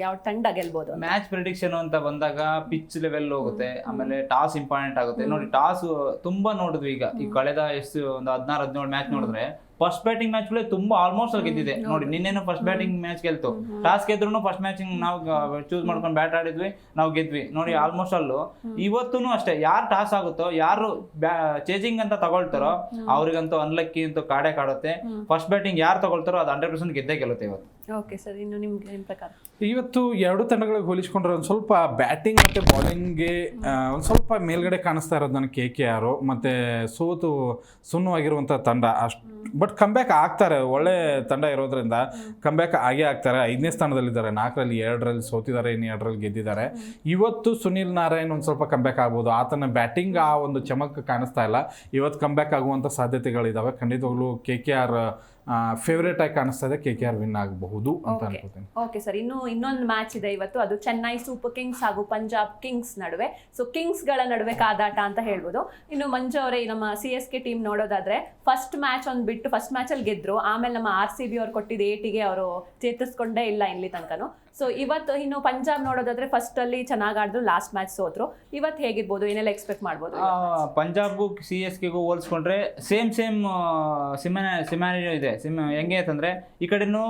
ಯಾವ ತಂಡ ಗೆಲ್ಬೋದು? ಮ್ಯಾಚ್ ಪ್ರಿಡಿಕ್ಷನ್ ಅಂತ ಬಂದಾಗ ಪಿಚ್ ಲೆವೆಲ್ ಹೋಗುತ್ತೆ, ಆಮೇಲೆ ಟಾಸ್ ಇಂಪಾರ್ಟೆಂಟ್ ಆಗುತ್ತೆ. ನೋಡಿ, ಟಾಸ್ ತುಂಬಾ ನೋಡಿದ್ವಿ ಈಗ ಕಳೆದ ಎಷ್ಟು ಒಂದು 16-17 ಮ್ಯಾಚ್ ನೋಡಿದ್ರೆ ಫಸ್ಟ್ ಬ್ಯಾಟಿಂಗ್ ಮ್ಯಾಚ್ ತುಂಬಾ ಆಲ್ಮೋಸ್ಟ್ ಅಲ್ಲಿ ಗೆದ್ದಿದೆ. ನೋಡಿ, ನಿನ್ನೇನು ಫಸ್ಟ್ ಬ್ಯಾಟಿಂಗ್ ಮ್ಯಾಚ್ ಗೆಲ್ತು, ಟಾಸ್ ಗೆದ್ರು ಫಸ್ಟ್ ಮ್ಯಾಚ್ ನಾವು ಚೂಸ್ ಮಾಡ್ಕೊಂಡು ಬ್ಯಾಟ್ ಆಡಿದ್ವಿ, ನಾವು ಗೆದ್ವಿ. ನೋಡಿ, ಆಲ್ಮೋಸ್ಟ್ ಅಲ್ಲೂ ಇವತ್ತೂ ಅಷ್ಟೇ, ಯಾರು ಟಾಸ್ ಆಗುತ್ತೋ, ಯಾರು ಚೇಜಿಂಗ್ ಅಂತ ತಗೊಳ್ತಾರೋ ಅವ್ರಿಗಂತೂ ಅನ್ಲಕ್ಕಿ ಅಂತೂ ಕಾಡೇ ಕಾಡುತ್ತೆ. ಫಸ್ಟ್ ಬ್ಯಾಟಿಂಗ್ ಯಾರು ತಗೊಳ್ತಾರೋ ಅದು 100% ಗೆದ್ದೇ ಗೆಲ್ಲುತ್ತೆ ಇವತ್ತು. ಓಕೆ ಸರ್, ಇನ್ನು ನಿಮ್ಮ ಪ್ರಕಾರ ಇವತ್ತು ಎರಡು ತಂಡಗಳಿಗೆ ಹೋಲಿಸ್ಕೊಂಡ್ರೆ ಒಂದು ಸ್ವಲ್ಪ ಬ್ಯಾಟಿಂಗ್ ಮತ್ತು ಬೌಲಿಂಗ್ಗೆ ಒಂದು ಸ್ವಲ್ಪ ಮೇಲ್ಗಡೆ ಕಾಣಿಸ್ತಾ ಇರೋದು ನನಗೆ KKR. ಮತ್ತು ಸೋತು ಸುಣ್ಣವಾಗಿರುವಂಥ ತಂಡ ಅಷ್ಟು, ಬಟ್ ಕಂಬ್ಯಾಕ್ ಆಗ್ತಾರೆ. ಒಳ್ಳೆ ತಂಡ ಇರೋದ್ರಿಂದ ಕಂಬ್ಯಾಕ್ ಆಗೇ ಆಗ್ತಾರೆ. 5ನೇ ಸ್ಥಾನದಲ್ಲಿದ್ದಾರೆ, 4ರಲ್ಲಿ 2ರಲ್ಲಿ ಸೋತಿದ್ದಾರೆ, ಇನ್ನು 2ರಲ್ಲಿ ಗೆದ್ದಿದ್ದಾರೆ. ಇವತ್ತು ಸುನಿಲ್ ನಾರಾಯಣ್ ಒಂದು ಸ್ವಲ್ಪ ಕಂಬ್ಯಾಕ್ ಆಗ್ಬೋದು. ಆತನ ಬ್ಯಾಟಿಂಗ್ ಆ ಒಂದು ಚಮಕ್ ಕಾಣಿಸ್ತಾ ಇಲ್ಲ. ಇವತ್ತು ಕಂಬ್ಯಾಕ್ ಆಗುವಂಥ ಸಾಧ್ಯತೆಗಳಿದ್ದಾವೆ. ಖಂಡಿತವಾಗ್ಲೂ KKR ಫೇವ್ರೇಟ್ ಆಗಿ ಕಾಣಿಸ್ತಾ ಇದೆ. KKR ವಿನ್ ಆಗಬಹುದು ಅಂತ ಅನ್ಕೋತೀನಿ. ಓಕೆ ಸರ್, ಇನ್ನೊಂದು ಮ್ಯಾಚ್ ಇದೆ ಇವತ್ತು. ಅದು ಚೆನ್ನೈ ಸೂಪರ್ ಕಿಂಗ್ಸ್ ಹಾಗೂ ಪಂಜಾಬ್ ಕಿಂಗ್ಸ್ ನಡುವೆ. ಸೊ ಕಿಂಗ್ಸ್ಗಳ ನಡುವೆ ಕಾದಾಟ ಅಂತ ಹೇಳ್ಬೋದು. ಇನ್ನು ಮಂಜು ಅವರೇ, ನಮ್ಮ CSK ಟೀಮ್ ನೋಡೋದಾದ್ರೆ ಫಸ್ಟ್ ಮ್ಯಾಚ್ ಒಂದು ಬಿಟ್ಟು ಫಸ್ಟ್ ಮ್ಯಾಚಲ್ಲಿ ಗೆದ್ರು, ಆಮೇಲೆ ನಮ್ಮ RCB ಅವ್ರು ಕೊಟ್ಟಿದ್ದ 8ಗೆ ಅವರು ಚೇತರಿಸ್ಕೊಂಡೇ ಇಲ್ಲ ಇಲ್ಲಿ ತನಕನು. ಸೊ ಇವತ್ತು ಇನ್ನು ಪಂಜಾಬ್ ನೋಡೋದಾದ್ರೆ ಫಸ್ಟ್ ಅಲ್ಲಿ ಚೆನ್ನಾಗಿ ಆಡಿದ್ರು, ಲಾಸ್ಟ್ ಮ್ಯಾಚ್ ಸೋತ್ರು. ಇವತ್ತು ಹೇಗಿರ್ಬೋದು, ಏನೆಲ್ಲ ಎಕ್ಸ್ಪೆಕ್ಟ್ ಮಾಡ್ಬೋದು? ಪಂಜಾಬ್ಗೂ CSKಗೂ ಹೋಲಿಸ್ಕೊಂಡ್ರೆ ಸೇಮ್ ಸಿಮ್ಯಾರಿಯೋ ಇದೆ. ಹೆಂಗೆ ಅಂತಂದ್ರೆ ಈ ಕಡೆನೂ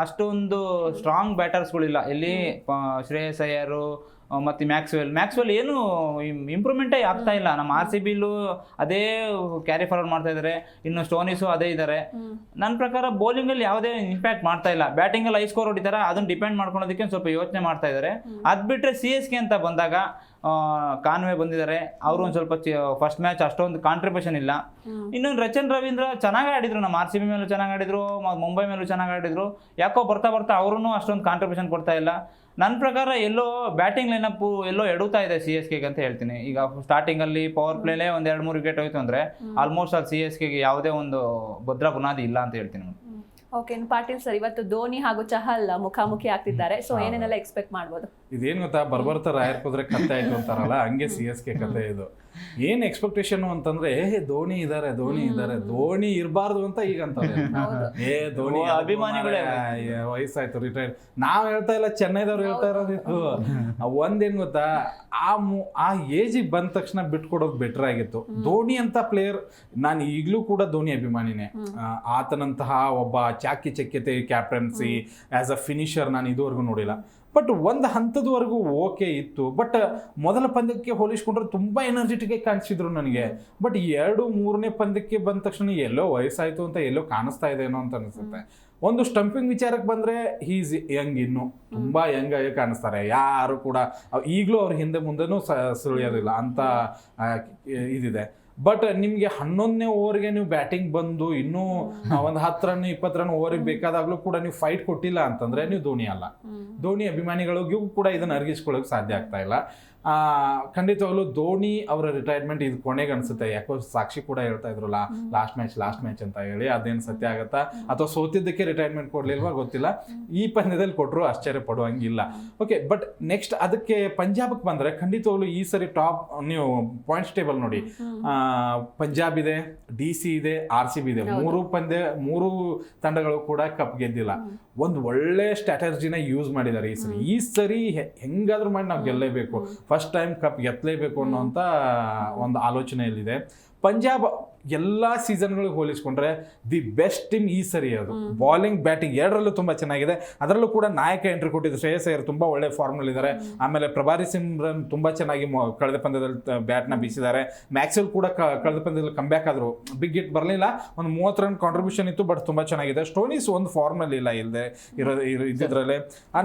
ಅಷ್ಟೊಂದು ಸ್ಟ್ರಾಂಗ್ ಬ್ಯಾಟರ್ಸ್ಗಳಿಲ್ಲ. ಇಲ್ಲಿ ಶ್ರೇಯಸ್ ಅಯ್ಯರು ಮತ್ತು ಮ್ಯಾಕ್ಸ್ವೆಲ್ ಏನು ಇಂಪ್ರೂವ್ಮೆಂಟೇ ಆಗ್ತಾ ಇಲ್ಲ. ನಮ್ಮ RCBಲೂ ಅದೇ ಕ್ಯಾರಿ ಫಾರ್ವರ್ಡ್ ಮಾಡ್ತಾ ಇದ್ದಾರೆ, ಇನ್ನು ಸ್ಟೋನಿಸು ಅದೇ ಇದ್ದಾರೆ. ನನ್ನ ಪ್ರಕಾರ ಬೌಲಿಂಗಲ್ಲಿ ಯಾವುದೇ ಇಂಪ್ಯಾಕ್ಟ್ ಮಾಡ್ತಾ ಇಲ್ಲ. ಬ್ಯಾಟಿಂಗಲ್ಲಿ 5 ಸ್ಕೋರ್ ಹೊಡಿತಾರೆ, ಅದನ್ನು ಡಿಪೆಂಡ್ ಮಾಡ್ಕೊಳೋದಕ್ಕೆ ಸ್ವಲ್ಪ ಯೋಚನೆ ಮಾಡ್ತಾ ಇದ್ದಾರೆ. ಅದು ಬಿಟ್ಟರೆ CSK ಅಂತ ಬಂದಾಗ ಕಾನ್ವೆ ಬಂದಿದ್ದಾರೆ, ಅವರು ಒಂದು ಸ್ವಲ್ಪ ಫಸ್ಟ್ ಮ್ಯಾಚ್ ಅಷ್ಟೊಂದು ಕಾಂಟ್ರಿಬ್ಯೂಷನ್ ಇಲ್ಲ. ಇನ್ನು ರಚನ್ ರವೀಂದ್ರ ಚೆನ್ನಾಗಿ ಆಡಿದ್ರು, ನಮ್ಮ RCB ಮೇಲೂ ಚೆನ್ನಾಗಿ ಆಡಿದ್ರು, ಮುಂಬೈ ಮೇಲೂ ಚೆನ್ನಾಗಿ ಆಡಿದ್ರು. ಯಾಕೋ ಬರ್ತಾ ಅವ್ರೂ ಅಷ್ಟೊಂದು ಕಾಂಟ್ರಿಬ್ಯೂಷನ್ ಕೊಡ್ತಾ ಇಲ್ಲ. ನನ್ನ ಪ್ರಕಾರ ಎಲ್ಲೋ ಬ್ಯಾಟಿಂಗ್ ಲೈನಪ್ ಎಲ್ಲೋ ಎಡುತ್ತಾ ಇದೆ CSKಗೆ ಅಂತ ಹೇಳ್ತೀನಿ. ಈಗ ಸ್ಟಾರ್ಟಿಂಗಲ್ಲಿ ಪವರ್ ಪ್ಲೇಲೇ ಒಂದು 2-3 ವಿಕೆಟ್ ಹೋಯ್ತು ಅಂದರೆ ಆಲ್ಮೋಸ್ಟ್ ಅಲ್ಲಿ CSKಗೆ ಯಾವುದೇ ಒಂದು ಭದ್ರ ಬುನಾದಿ ಇಲ್ಲ ಅಂತ ಹೇಳ್ತೀನಿ. ಓಕೆ ಪಾಟೀಲ್ ಸರ್, ಇವತ್ತು ಧೋನಿ ಹಾಗೂ ಚಹಲ್ ಮುಖಾಮುಖಿ ಆಗ್ತಿದ್ದಾರೆ. ಸೊ ಏನೇನೆಲ್ಲ ಎಕ್ಸ್ಪೆಕ್ಟ್ ಮಾಡ್ಬೋದು? ಇದೇನ್ ಗೊತ್ತಾ, ಬರ್ಬರ್ತಾ ರಾಯರ್ ಕುದ್ರೆ ಕತ್ತೆ ಆಯ್ತು ಅಂತಾರಲ್ಲ, ಹಂಗೆ CSK ಕತೆ ಇದು. ಏನ್ ಎಕ್ಸ್ಪೆಕ್ಟೇಷನ್ ಅಂತಂದ್ರೆ ಧೋನಿ ಇದಾರೆ, ಧೋನಿ ಇರಬಾರ್ದು ಅಂತ ಈಗ ಅಂತಾರೆ. ಧೋನಿ ಅಭಿಮಾನಿಗಳೇ ವಯಸ್ಸಾಯ್ತು, ರಿಟೈರ್. ನಾವ್ ಹೇಳ್ತಾ ಇಲ್ಲ, ಚೆನ್ನೈದವ್ರು ಹೇಳ್ತಾ ಇರೋದಿತ್ತು. ಒಂದೇನ್ ಗೊತ್ತಾ, ಆ ಏಜಿಗೆ ಬಂದ ತಕ್ಷಣ ಬಿಟ್ಕೊಡೋದು ಬೆಟರ್ ಆಗಿತ್ತು. ಧೋನಿ ಅಂತ ಪ್ಲೇಯರ್, ನಾನು ಈಗಲೂ ಕೂಡ ಧೋನಿ ಅಭಿಮಾನಿನೇ. ಆತನಂತಹ ಒಬ್ಬ ಚಾಕಚಕ್ಯತೆ, ಕ್ಯಾಪ್ಟನ್ಸಿ, ಆಸ್ ಅ ಫಿನಿಷರ್ ನಾನು ಇದುವರೆಗೂ ನೋಡಿಲ್ಲ. ಬಟ್ ಒಂದು ಹಂತದವರೆಗೂ ಓಕೆ ಇತ್ತು. ಬಟ್ ಮೊದಲ ಪಂದ್ಯಕ್ಕೆ ಹೋಲಿಸ್ಕೊಂಡ್ರೆ ತುಂಬಾ ಎನರ್ಜೆಟಿಕ್ ಆಗಿ ಕಾಣಿಸಿದ್ರು ನನಗೆ. ಬಟ್ 2-3ನೇ ಪಂದ್ಯಕ್ಕೆ ಬಂದ ತಕ್ಷಣ ಎಲ್ಲೋ ವಯಸ್ಸಾಯ್ತು ಅಂತ ಎಲ್ಲೋ ಕಾಣಿಸ್ತಾ ಇದೆ ಏನೋ ಅಂತ ಅನಿಸುತ್ತೆ. ಒಂದು ಸ್ಟಂಪಿಂಗ್ ವಿಚಾರಕ್ಕೆ ಬಂದ್ರೆ ಹೀಸ್ ಯಂಗ್, ಇನ್ನು ತುಂಬಾ ಯಂಗ್ ಆಗಿ ಕಾಣಿಸ್ತಾರೆ. ಯಾರು ಕೂಡ ಈಗಲೂ ಅವ್ರ ಹಿಂದೆ ಮುಂದೆನೂ ಸುಳಿಯೋದಿಲ್ಲ ಅಂತ ಇದಿದೆ. ಬಟ್ ನಿಮ್ಗೆ 11ನೇ ಓವರ್ಗೆ ನೀವು ಬ್ಯಾಟಿಂಗ್ ಬಂದು ಇನ್ನೂ ಒಂದು 10 ರನ್ 20 ರನ್ ಓವರಿಗೆ ಬೇಕಾದಾಗ್ಲೂ ಕೂಡ ನೀವು ಫೈಟ್ ಕೊಟ್ಟಿಲ್ಲ ಅಂತಂದ್ರೆ ನೀವು ಧೋನಿ ಅಲ್ಲ. ಧೋನಿ ಅಭಿಮಾನಿಗಳಿಗೂ ಕೂಡ ಇದನ್ನ ಅರ್ಗಿಸ್ಕೊಳ್ಳೋಕೆ ಸಾಧ್ಯ ಆಗ್ತಾ ಇಲ್ಲ. ಖಂಡಿತವಾಗ್ಲೂ ಧೋನಿ ಅವರ ರಿಟೈರ್ಮೆಂಟ್ ಇದು ಕೊನೆಗೆ ಅನ್ಸುತ್ತೆ. ಯಾಕೋ ಸಾಕ್ಷಿ ಕೂಡ ಹೇಳ್ತಾ ಇದ್ರಲ್ಲ, ಲಾಸ್ಟ್ ಮ್ಯಾಚ್ ಅಂತ ಹೇಳಿ. ಅದೇನು ಸತ್ಯ ಆಗತ್ತಾ ಅಥವಾ ಸೋತಿದ್ದಕ್ಕೆ ರಿಟೈರ್ಮೆಂಟ್ ಕೊಡ್ಲಿಲ್ವಾ ಗೊತ್ತಿಲ್ಲ. ಈ ಪಂದ್ಯದಲ್ಲಿ ಕೊಟ್ಟರು ಆಶ್ಚರ್ಯ ಪಡುವಂಗಿಲ್ಲ. ಓಕೆ, ಬಟ್ ನೆಕ್ಸ್ಟ್ ಅದಕ್ಕೆ ಪಂಜಾಬ್ಗೆ ಬಂದ್ರೆ ಖಂಡಿತವಾಗ್ಲೂ ಈ ಸರಿ ಟಾಪ್ ನೀವು ಪಾಯಿಂಟ್ಸ್ ಟೇಬಲ್ ನೋಡಿ. ಪಂಜಾಬ್ ಇದೆ, DC ಇದೆ, RCB ಇದೆ. ಮೂರು ತಂಡಗಳು ಕೂಡ ಕಪ್ ಗೆದ್ದಿಲ್ಲ. ಒಂದು ಒಳ್ಳೆ ಸ್ಟ್ರಾಟಜಿನ ಯೂಸ್ ಮಾಡಿದ್ದಾರೆ ಈ ಸರಿ ಹೆಂಗಾದ್ರೂ ಮಾಡಿ ನಾವು ಗೆಲ್ಲೇಬೇಕು, ಫಸ್ಟ್ ಟೈಮ್ ಕಪ್ ಗೆತ್ತಲೇಬೇಕು ಅನ್ನೋಂಥ ಒಂದು ಆಲೋಚನೆಯಲ್ಲಿದೆ. ಪಂಜಾಬ್ ಎಲ್ಲ ಸೀಸನ್ಗಳಿಗೆ ಹೋಲಿಸ್ಕೊಂಡ್ರೆ ದಿ ಬೆಸ್ಟ್ ಟೀಮ್ ಈ ಸರಿ. ಅದು ಬಾಲಿಂಗ್ ಬ್ಯಾಟಿಂಗ್ ಎರಡರಲ್ಲೂ ತುಂಬಾ ಚೆನ್ನಾಗಿದೆ. ಅದರಲ್ಲೂ ಕೂಡ ನಾಯಕ ಎಂಟ್ರಿ ಕೊಟ್ಟಿದ್ದು ಶ್ರೇಯಸ್ ಅಯ್ಯರ್ ತುಂಬಾ ಒಳ್ಳೆ ಫಾರ್ಮ್ನಲ್ಲಿ ಇದ್ದಾರೆ. ಆಮೇಲೆ ಪ್ರಭಾರಿ ಸಿಮ್ರನ್ ತುಂಬಾ ಚೆನ್ನಾಗಿ ಕಳೆದ ಪಂದ್ಯದಲ್ಲಿ ಬ್ಯಾಟ್ನ ಬೀಸಿದ್ದಾರೆ. ಮ್ಯಾಕ್ಸ್ವೆಲ್ ಕೂಡ ಕಳೆದ ಪಂದ್ಯದಲ್ಲಿ ಕಮ್ಬ್ಯಾಕ್ ಆದ್ರು, ಬಿಗ್ ಹಿಟ್ ಬರಲಿಲ್ಲ, ಒಂದು 30 ರನ್ ಕಾಂಟ್ರಿಬ್ಯೂಷನ್ ಇತ್ತು, ಬಟ್ ತುಂಬಾ ಚೆನ್ನಾಗಿದೆ. ಸ್ಟೋನಿಸ್ ಒಂದು ಫಾರ್ಮ್ನಲ್ಲಿ ಇಲ್ಲ ಇದ್ದಿದ್ರಲ್ಲಿ.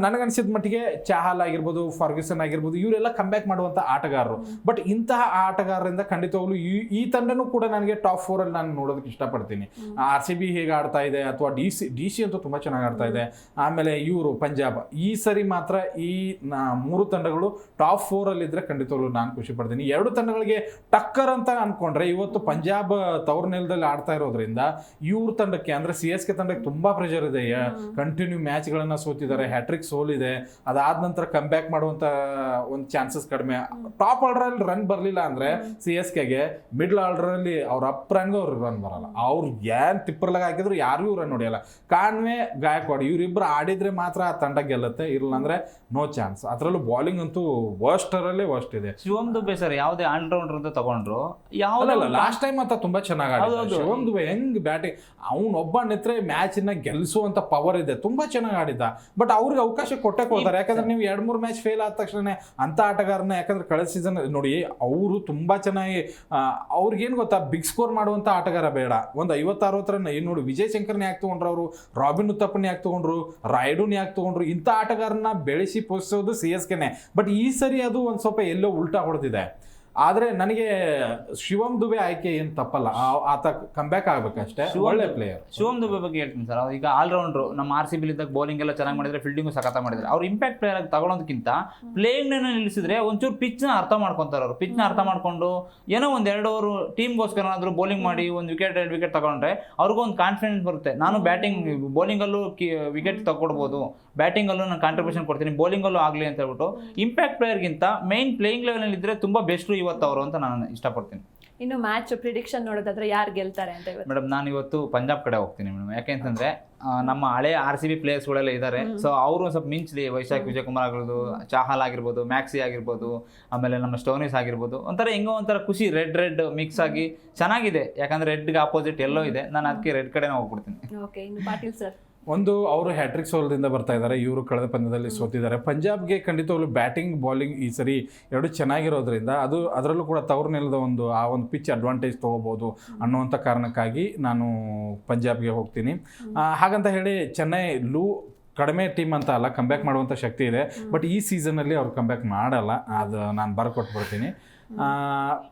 ನನಗನ್ಸಿದ ಮಟ್ಟಿಗೆ ಚಾಹಲ್ ಆಗಿರ್ಬೋದು, ಫರ್ಗ್ಯೂಸನ್ ಆಗಿರ್ಬೋದು, ಇವರೆಲ್ಲ ಕಮ್ಬ್ಯಾಕ್ ಮಾಡುವಂತ ಆಟಗಾರರು. ಬಟ್ ಇಂತಹ ಆಟಗಾರರಿಂದ ಖಂಡಿತವಾಗ್ಲೂ ಈ ತಂಡನೂ ಕೂಡ ನನಗೆ ಟಾಪ್ 4 ಅಲ್ಲಿ ನಾನು ನೋಡೋದಕ್ಕೆ ಇಷ್ಟಪಡ್ತೀನಿ. RCB ಹೇಗೆ ಆಡ್ತಾ ಇದೆ, ಅಥವಾ DC ಅಂತೂ ತುಂಬಾ ಚೆನ್ನಾಗಿ ಆಡ್ತಾ ಇದೆ. ಆಮೇಲೆ ಇವರು ಪಂಜಾಬ್ ಈ ಸರಿ ಮಾತ್ರ ಈ 3 ತಂಡಗಳು ಟಾಪ್ 4 ಅಲ್ಲಿ ಇದ್ರೆ ಖಂಡಿತವಾಗ್ಲೂ ನಾನು ಖುಷಿ ಪಡ್ತೀನಿ. 2 ತಂಡಗಳಿಗೆ ಟಕ್ಕರ್ ಅಂತ ಅನ್ಕೊಂಡ್ರೆ ಇವತ್ತು ಪಂಜಾಬ್ ತವರು ನೆಲದಲ್ಲಿ ಆಡ್ತಾ ಇರೋದ್ರಿಂದ ಇವ್ರ ತಂಡಕ್ಕೆ ಅಂದ್ರೆ CSK ತಂಡಕ್ಕೆ ತುಂಬಾ ಪ್ರೆಷರ್ ಇದೆ. ಕಂಟಿನ್ಯೂ ಮ್ಯಾಚ್ ಗಳನ್ನ ಸೋತಿದ್ದಾರೆ, ಹ್ಯಾಟ್ರಿಕ್ ಸೋಲಿದೆ. ಅದಾದ ನಂತರ ಕಮ್ ಬ್ಯಾಕ್ ಮಾಡುವಂತ ಒಂದು ಚಾನ್ಸಸ್ ಕಡಿಮೆ. ಟಾಪ್ ಆರ್ಡರ್ ಅಲ್ಲಿ ರನ್ ಬರ್ಲಿಲ್ಲ ಅಂದ್ರೆ CSKಗೆ ಮಿಡ್ಲ್ ಆರ್ಡರ್ ಅಲ್ಲಿ ಅವ್ರ ಅಪ್ ರನ್ಗೆ ಅವ್ರಿಗೆ ರನ್ ಬರಲ್ಲ. ಅವ್ರು ಏನ್ ತಿಪ್ಪರ್ಲಾಗ ಹಾಕಿದ್ರು ಯಾರಿಗೂ ರನ್ ಹೊಡೆಯಲ್ಲ. ಕಾನ್ವೆ, ಗಾಯಕ್ವಾಡ್ ಇವರಿಬ್ರು ಆಡಿದ್ರೆ ಮಾತ್ರ ಆ ತಂಡ ಗೆಲ್ಲುತ್ತೆ, ಇಲ್ಲ ಅಂದ್ರೆ ನೋ ಚಾನ್ಸ್. ಅದರಲ್ಲೂ ಬಾಲಿಂಗ್ ಅಂತೂ ವರ್ಸ್ಟ್ ಇದೆ. ಶಿವಮ್ ದುಬೆ ಸರ್ ಯಾವುದೇ ಆಲ್ರೌಂಡರ್ ಅಂತ ತಗೊಂಡ್ರು ಲಾಸ್ಟ್ ಟೈಮ್ ಅಂತ ತುಂಬಾ ಚೆನ್ನಾಗಿ ಆಡಿದ ಶಿವಮ್ ದುಬೆ. ಹೆಂಗ್ ಬ್ಯಾಟಿಂಗ್ ಅವನೊಬ್ಬ ನಿತ್ರೆ ಮ್ಯಾಚ್ ನ ಗೆಲ್ಸುವಂತ ಪವರ್ ಇದೆ, ತುಂಬಾ ಚೆನ್ನಾಗಿ ಆಡಿದ. ಬಟ್ ಅವ್ರಿಗೆ ಅವಕಾಶ ಕೊಟ್ಟೆ ಕೊಡ್ತಾರೆ. ಯಾಕಂದ್ರೆ ನೀವು 2-3 ಮ್ಯಾಚ್ ಫೇಲ್ ಆದ ತಕ್ಷಣ ಅಂತ ಆಟಗಾರನ, ಯಾಕಂದ್ರೆ ಕಳೆದ ಸೀಸನ್ ನೋಡಿ ಅವರು ತುಂಬಾ ಚೆನ್ನಾಗಿ, ಅವ್ರಿಗೇನು ಗೊತ್ತಾ, ಬಿಗ್ ಸ್ಕೋರ್ ಮಾಡುವಂತ ಆಟಗಾರ ಬೇಡ. ಒಂದು 50-60 ರನ್ ನೋಡಿ ವಿಜಯ್ ಶಂಕರ್ನ ಯಾಕೆ ತಗೊಂಡ್ರು, ಅವರು ರಾಬಿನ್ ಉತ್ತಪ್ಪನ ಯಾಕೆ ತಗೊಂಡ್ರು, ರಾಯ್ಡುನ್ ಯಾಕೆ ತಗೊಂಡ್ರು. ಇಂಥ ಆಟಗಾರನ ಬೆಳೆಸಿ ಪೋಷಿಸೋದು CSKನೇ. ಬಟ್ ಈ ಸರಿ ಅದು ಒಂದ್ ಸ್ವಲ್ಪ ಎಲ್ಲೋ ಉಲ್ಟಾ ಹೊಡೆದಿದೆ. ಆದ್ರೆ ನನಗೆ ಶಿವಮ್ ದುಬೆ ಆಯ್ಕೆ ಏನ್ ತಪ್ಪಲ್ಲ, ಆತ ಕಮ್ಬ್ಯಾಕ್ ಆಗ್ಬೇಕಷ್ಟೇ. ಒಳ್ಳೆ ಪ್ಲೇಯರ್. ಶಿವಮ್ ದುಬೆ ಬಗ್ಗೆ ಹೇಳ್ತೀನಿ ಸರ್. ಈಗ ಆಲ್ರೌಂಡ್ರು ನಮ್ಮ RCB ಇದ್ದಾಗ ಬೌಲಿಂಗ್ ಎಲ್ಲ ಚೆನ್ನಾಗಿ ಮಾಡಿದ್ರೆ, ಫೀಲ್ಡಿಂಗು ಸಖತ ಮಾಡಿದ್ರೆ. ಅವ್ರು ಇಂಪ್ಯಾಕ್ಟ್ ಪ್ಲೇಯರ್ ಆಗಿ ತಗೊಳೋದಕ್ಕಿಂತ ಪ್ಲೇಯಿಂಗ್ ನಿಲ್ಲಿಸಿದ್ರೆ ಒಂಚೂರು ಪಿಚ್ನ ಅರ್ಥ ಮಾಡ್ಕೊಂತಾರೆ. ಅವರು ಪಿಚ್ನ ಅರ್ಥ ಮಾಡ್ಕೊಂಡು ಏನೋ ಒಂದು 2 ಓವರ್ ಟೀಮ್ಗೋಸ್ಕರ ಏನಾದ್ರು ಬೌಲಿಂಗ್ ಮಾಡಿ 1 ವಿಕೆಟ್ 2 ವಿಕೆಟ್ ತಗೊಂಡ್ರೆ ಅವ್ರಿಗೂ ಒಂದು ಕಾನ್ಫಿಡೆನ್ಸ್ ಬರುತ್ತೆ. ನಾನು ಬ್ಯಾಟಿಂಗ್ ಬೌಲಿಂಗಲ್ಲೂ ವಿಕೆಟ್ ತಗೊಡ್ಬೋದು, ಬ್ಯಾಟಿಂಗಲ್ಲೂ ನಾನು ಕಾಂಟ್ರಿಬ್ಯೂಷನ್ ಕೊಡ್ತೀನಿ, ಬೌಲಿಂಗಲ್ಲೂ ಆಗಲಿ ಅಂತ ಹೇಳ್ಬಿಟ್ಟು ಇಂಪ್ಯಾಕ್ಟ್ ಪ್ಲೇಯರ್ಗಿಂತ ಮೈನ್ ಪ್ಲೇಯಿಂಗ್ ಲೆವೆಲ್ ಇದ್ರೆ ತುಂಬಾ ಬೆಸ್ಟ್ ಇವತ್ತು ಅವರು ಅಂತ ನಾನು ಇಷ್ಟಪಡ್ತೀನಿ. ಇನ್ನು ಮ್ಯಾಚ್ ಪ್ರಿಡಿಕ್ಷನ್ ನೋಡೋದಾದ್ರೆ ಯಾರು ಗೆಲ್ತಾರೆ ಅಂತ? ಮೇಡಮ್ ನಾನು ಇವತ್ತು ಪಂಜಾಬ್ ಕಡೆ ಹೋಗ್ತೀನಿ ಮೇಡಮ್. ಯಾಕೆಂತಂದ್ರೆ ನಮ್ಮ ಹಳೆ RCB ಪ್ಲೇಯರ್ಸ್ಗಳೆಲ್ಲ ಇದ್ದಾರೆ. ಸೊ ಅವರು ಸ್ವಲ್ಪ ಮಿಂಚಲಿ, ವೈಶಾಖ್ ವಿಜಯಕುಮಾರ್ ಆಗಿರ್ಬೋದು, ಚಾಹಲ್ ಆಗಿರ್ಬೋದು, ಮ್ಯಾಕ್ಸಿ ಆಗಿರ್ಬೋದು, ಆಮೇಲೆ ನಮ್ಮ ಸ್ಟೋನಿಸ್ ಆಗಿರ್ಬೋದು, ಒಂಥರ ಹೆಂಗೋ ಒಂಥರ ಖುಷಿ, ರೆಡ್ ಮಿಕ್ಸ್ ಆಗಿ ಚೆನ್ನಾಗಿದೆ. ಯಾಕಂದ್ರೆ ರೆಡ್ಗೆ ಆಪೋಸಿಟ್ ಎಲ್ಲೋ ಇದೆ, ನಾನು ಅದಕ್ಕೆ ರೆಡ್ ಕಡೆನೇ ಹೋಗ್ಬಿಡ್ತೀನಿ. ಓಕೆ, ಇನ್ನು ಪಾಟೀಲ್ ಸರ್? ಒಂದು ಅವರು ಹ್ಯಾಟ್ರಿಕ್ ಸೋಲ್ದಿಂದ ಬರ್ತಾ ಇದ್ದಾರೆ, ಇವರು ಕಳೆದ ಪಂದ್ಯದಲ್ಲಿ ಸೋತಿದ್ದಾರೆ. ಪಂಜಾಬ್ಗೆ ಖಂಡಿತವಾಗ್ಲೂ ಬ್ಯಾಟಿಂಗ್ ಬಾಲಿಂಗ್ ಈ ಸರಿ ಎರಡು ಚೆನ್ನಾಗಿರೋದ್ರಿಂದ ಅದರಲ್ಲೂ ಕೂಡ ತವರು ನೆಲದ ಒಂದು ಪಿಚ್ ಅಡ್ವಾಂಟೇಜ್ ತೊಗೋಬೋದು ಅನ್ನುವಂಥ ಕಾರಣಕ್ಕಾಗಿ ನಾನು ಪಂಜಾಬ್ಗೆ ಹೋಗ್ತೀನಿ. ಹಾಗಂತ ಹೇಳಿ ಚೆನ್ನೈ ಕಡಿಮೆ ಟೀಮ್ ಅಂತ ಅಲ್ಲ, ಕಂಬ್ಯಾಕ್ ಮಾಡುವಂಥ ಶಕ್ತಿ ಇದೆ. ಬಟ್ ಈ ಸೀಸನಲ್ಲಿ ಅವ್ರು ಕಂಬ್ಯಾಕ್ ಮಾಡಲ್ಲ, ಅದು ನಾನು ಬರ್ಕೊಟ್ಬಿಡ್ತೀನಿ.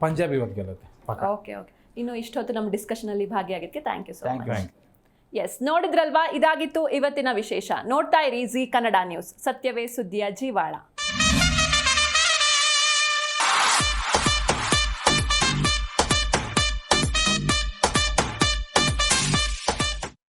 ಪಂಜಾಬ್ ಇವತ್ತು ಗೆಲ್ಲುತ್ತೆ. ಓಕೆ, ಇನ್ನು ಇಷ್ಟೊತ್ತು ನಮ್ಮ ಡಿಸ್ಕಷನಲ್ಲಿ ಭಾಗಿಯಾಗಿದ್ದಕ್ಕೆ thank you so much. Yes, ನೋಡಿದ್ರಲ್ವಾ, ಇದಾಗಿತ್ತು ಇವತ್ತಿನ ವಿಶೇಷ. ನೋಡ್ತಾ ಇರಿ ಜಿ ಕನ್ನಡ ನ್ಯೂಸ್, ಸತ್ಯವೇ ಸುದ್ದಿಯ ಜೀವಾಳ.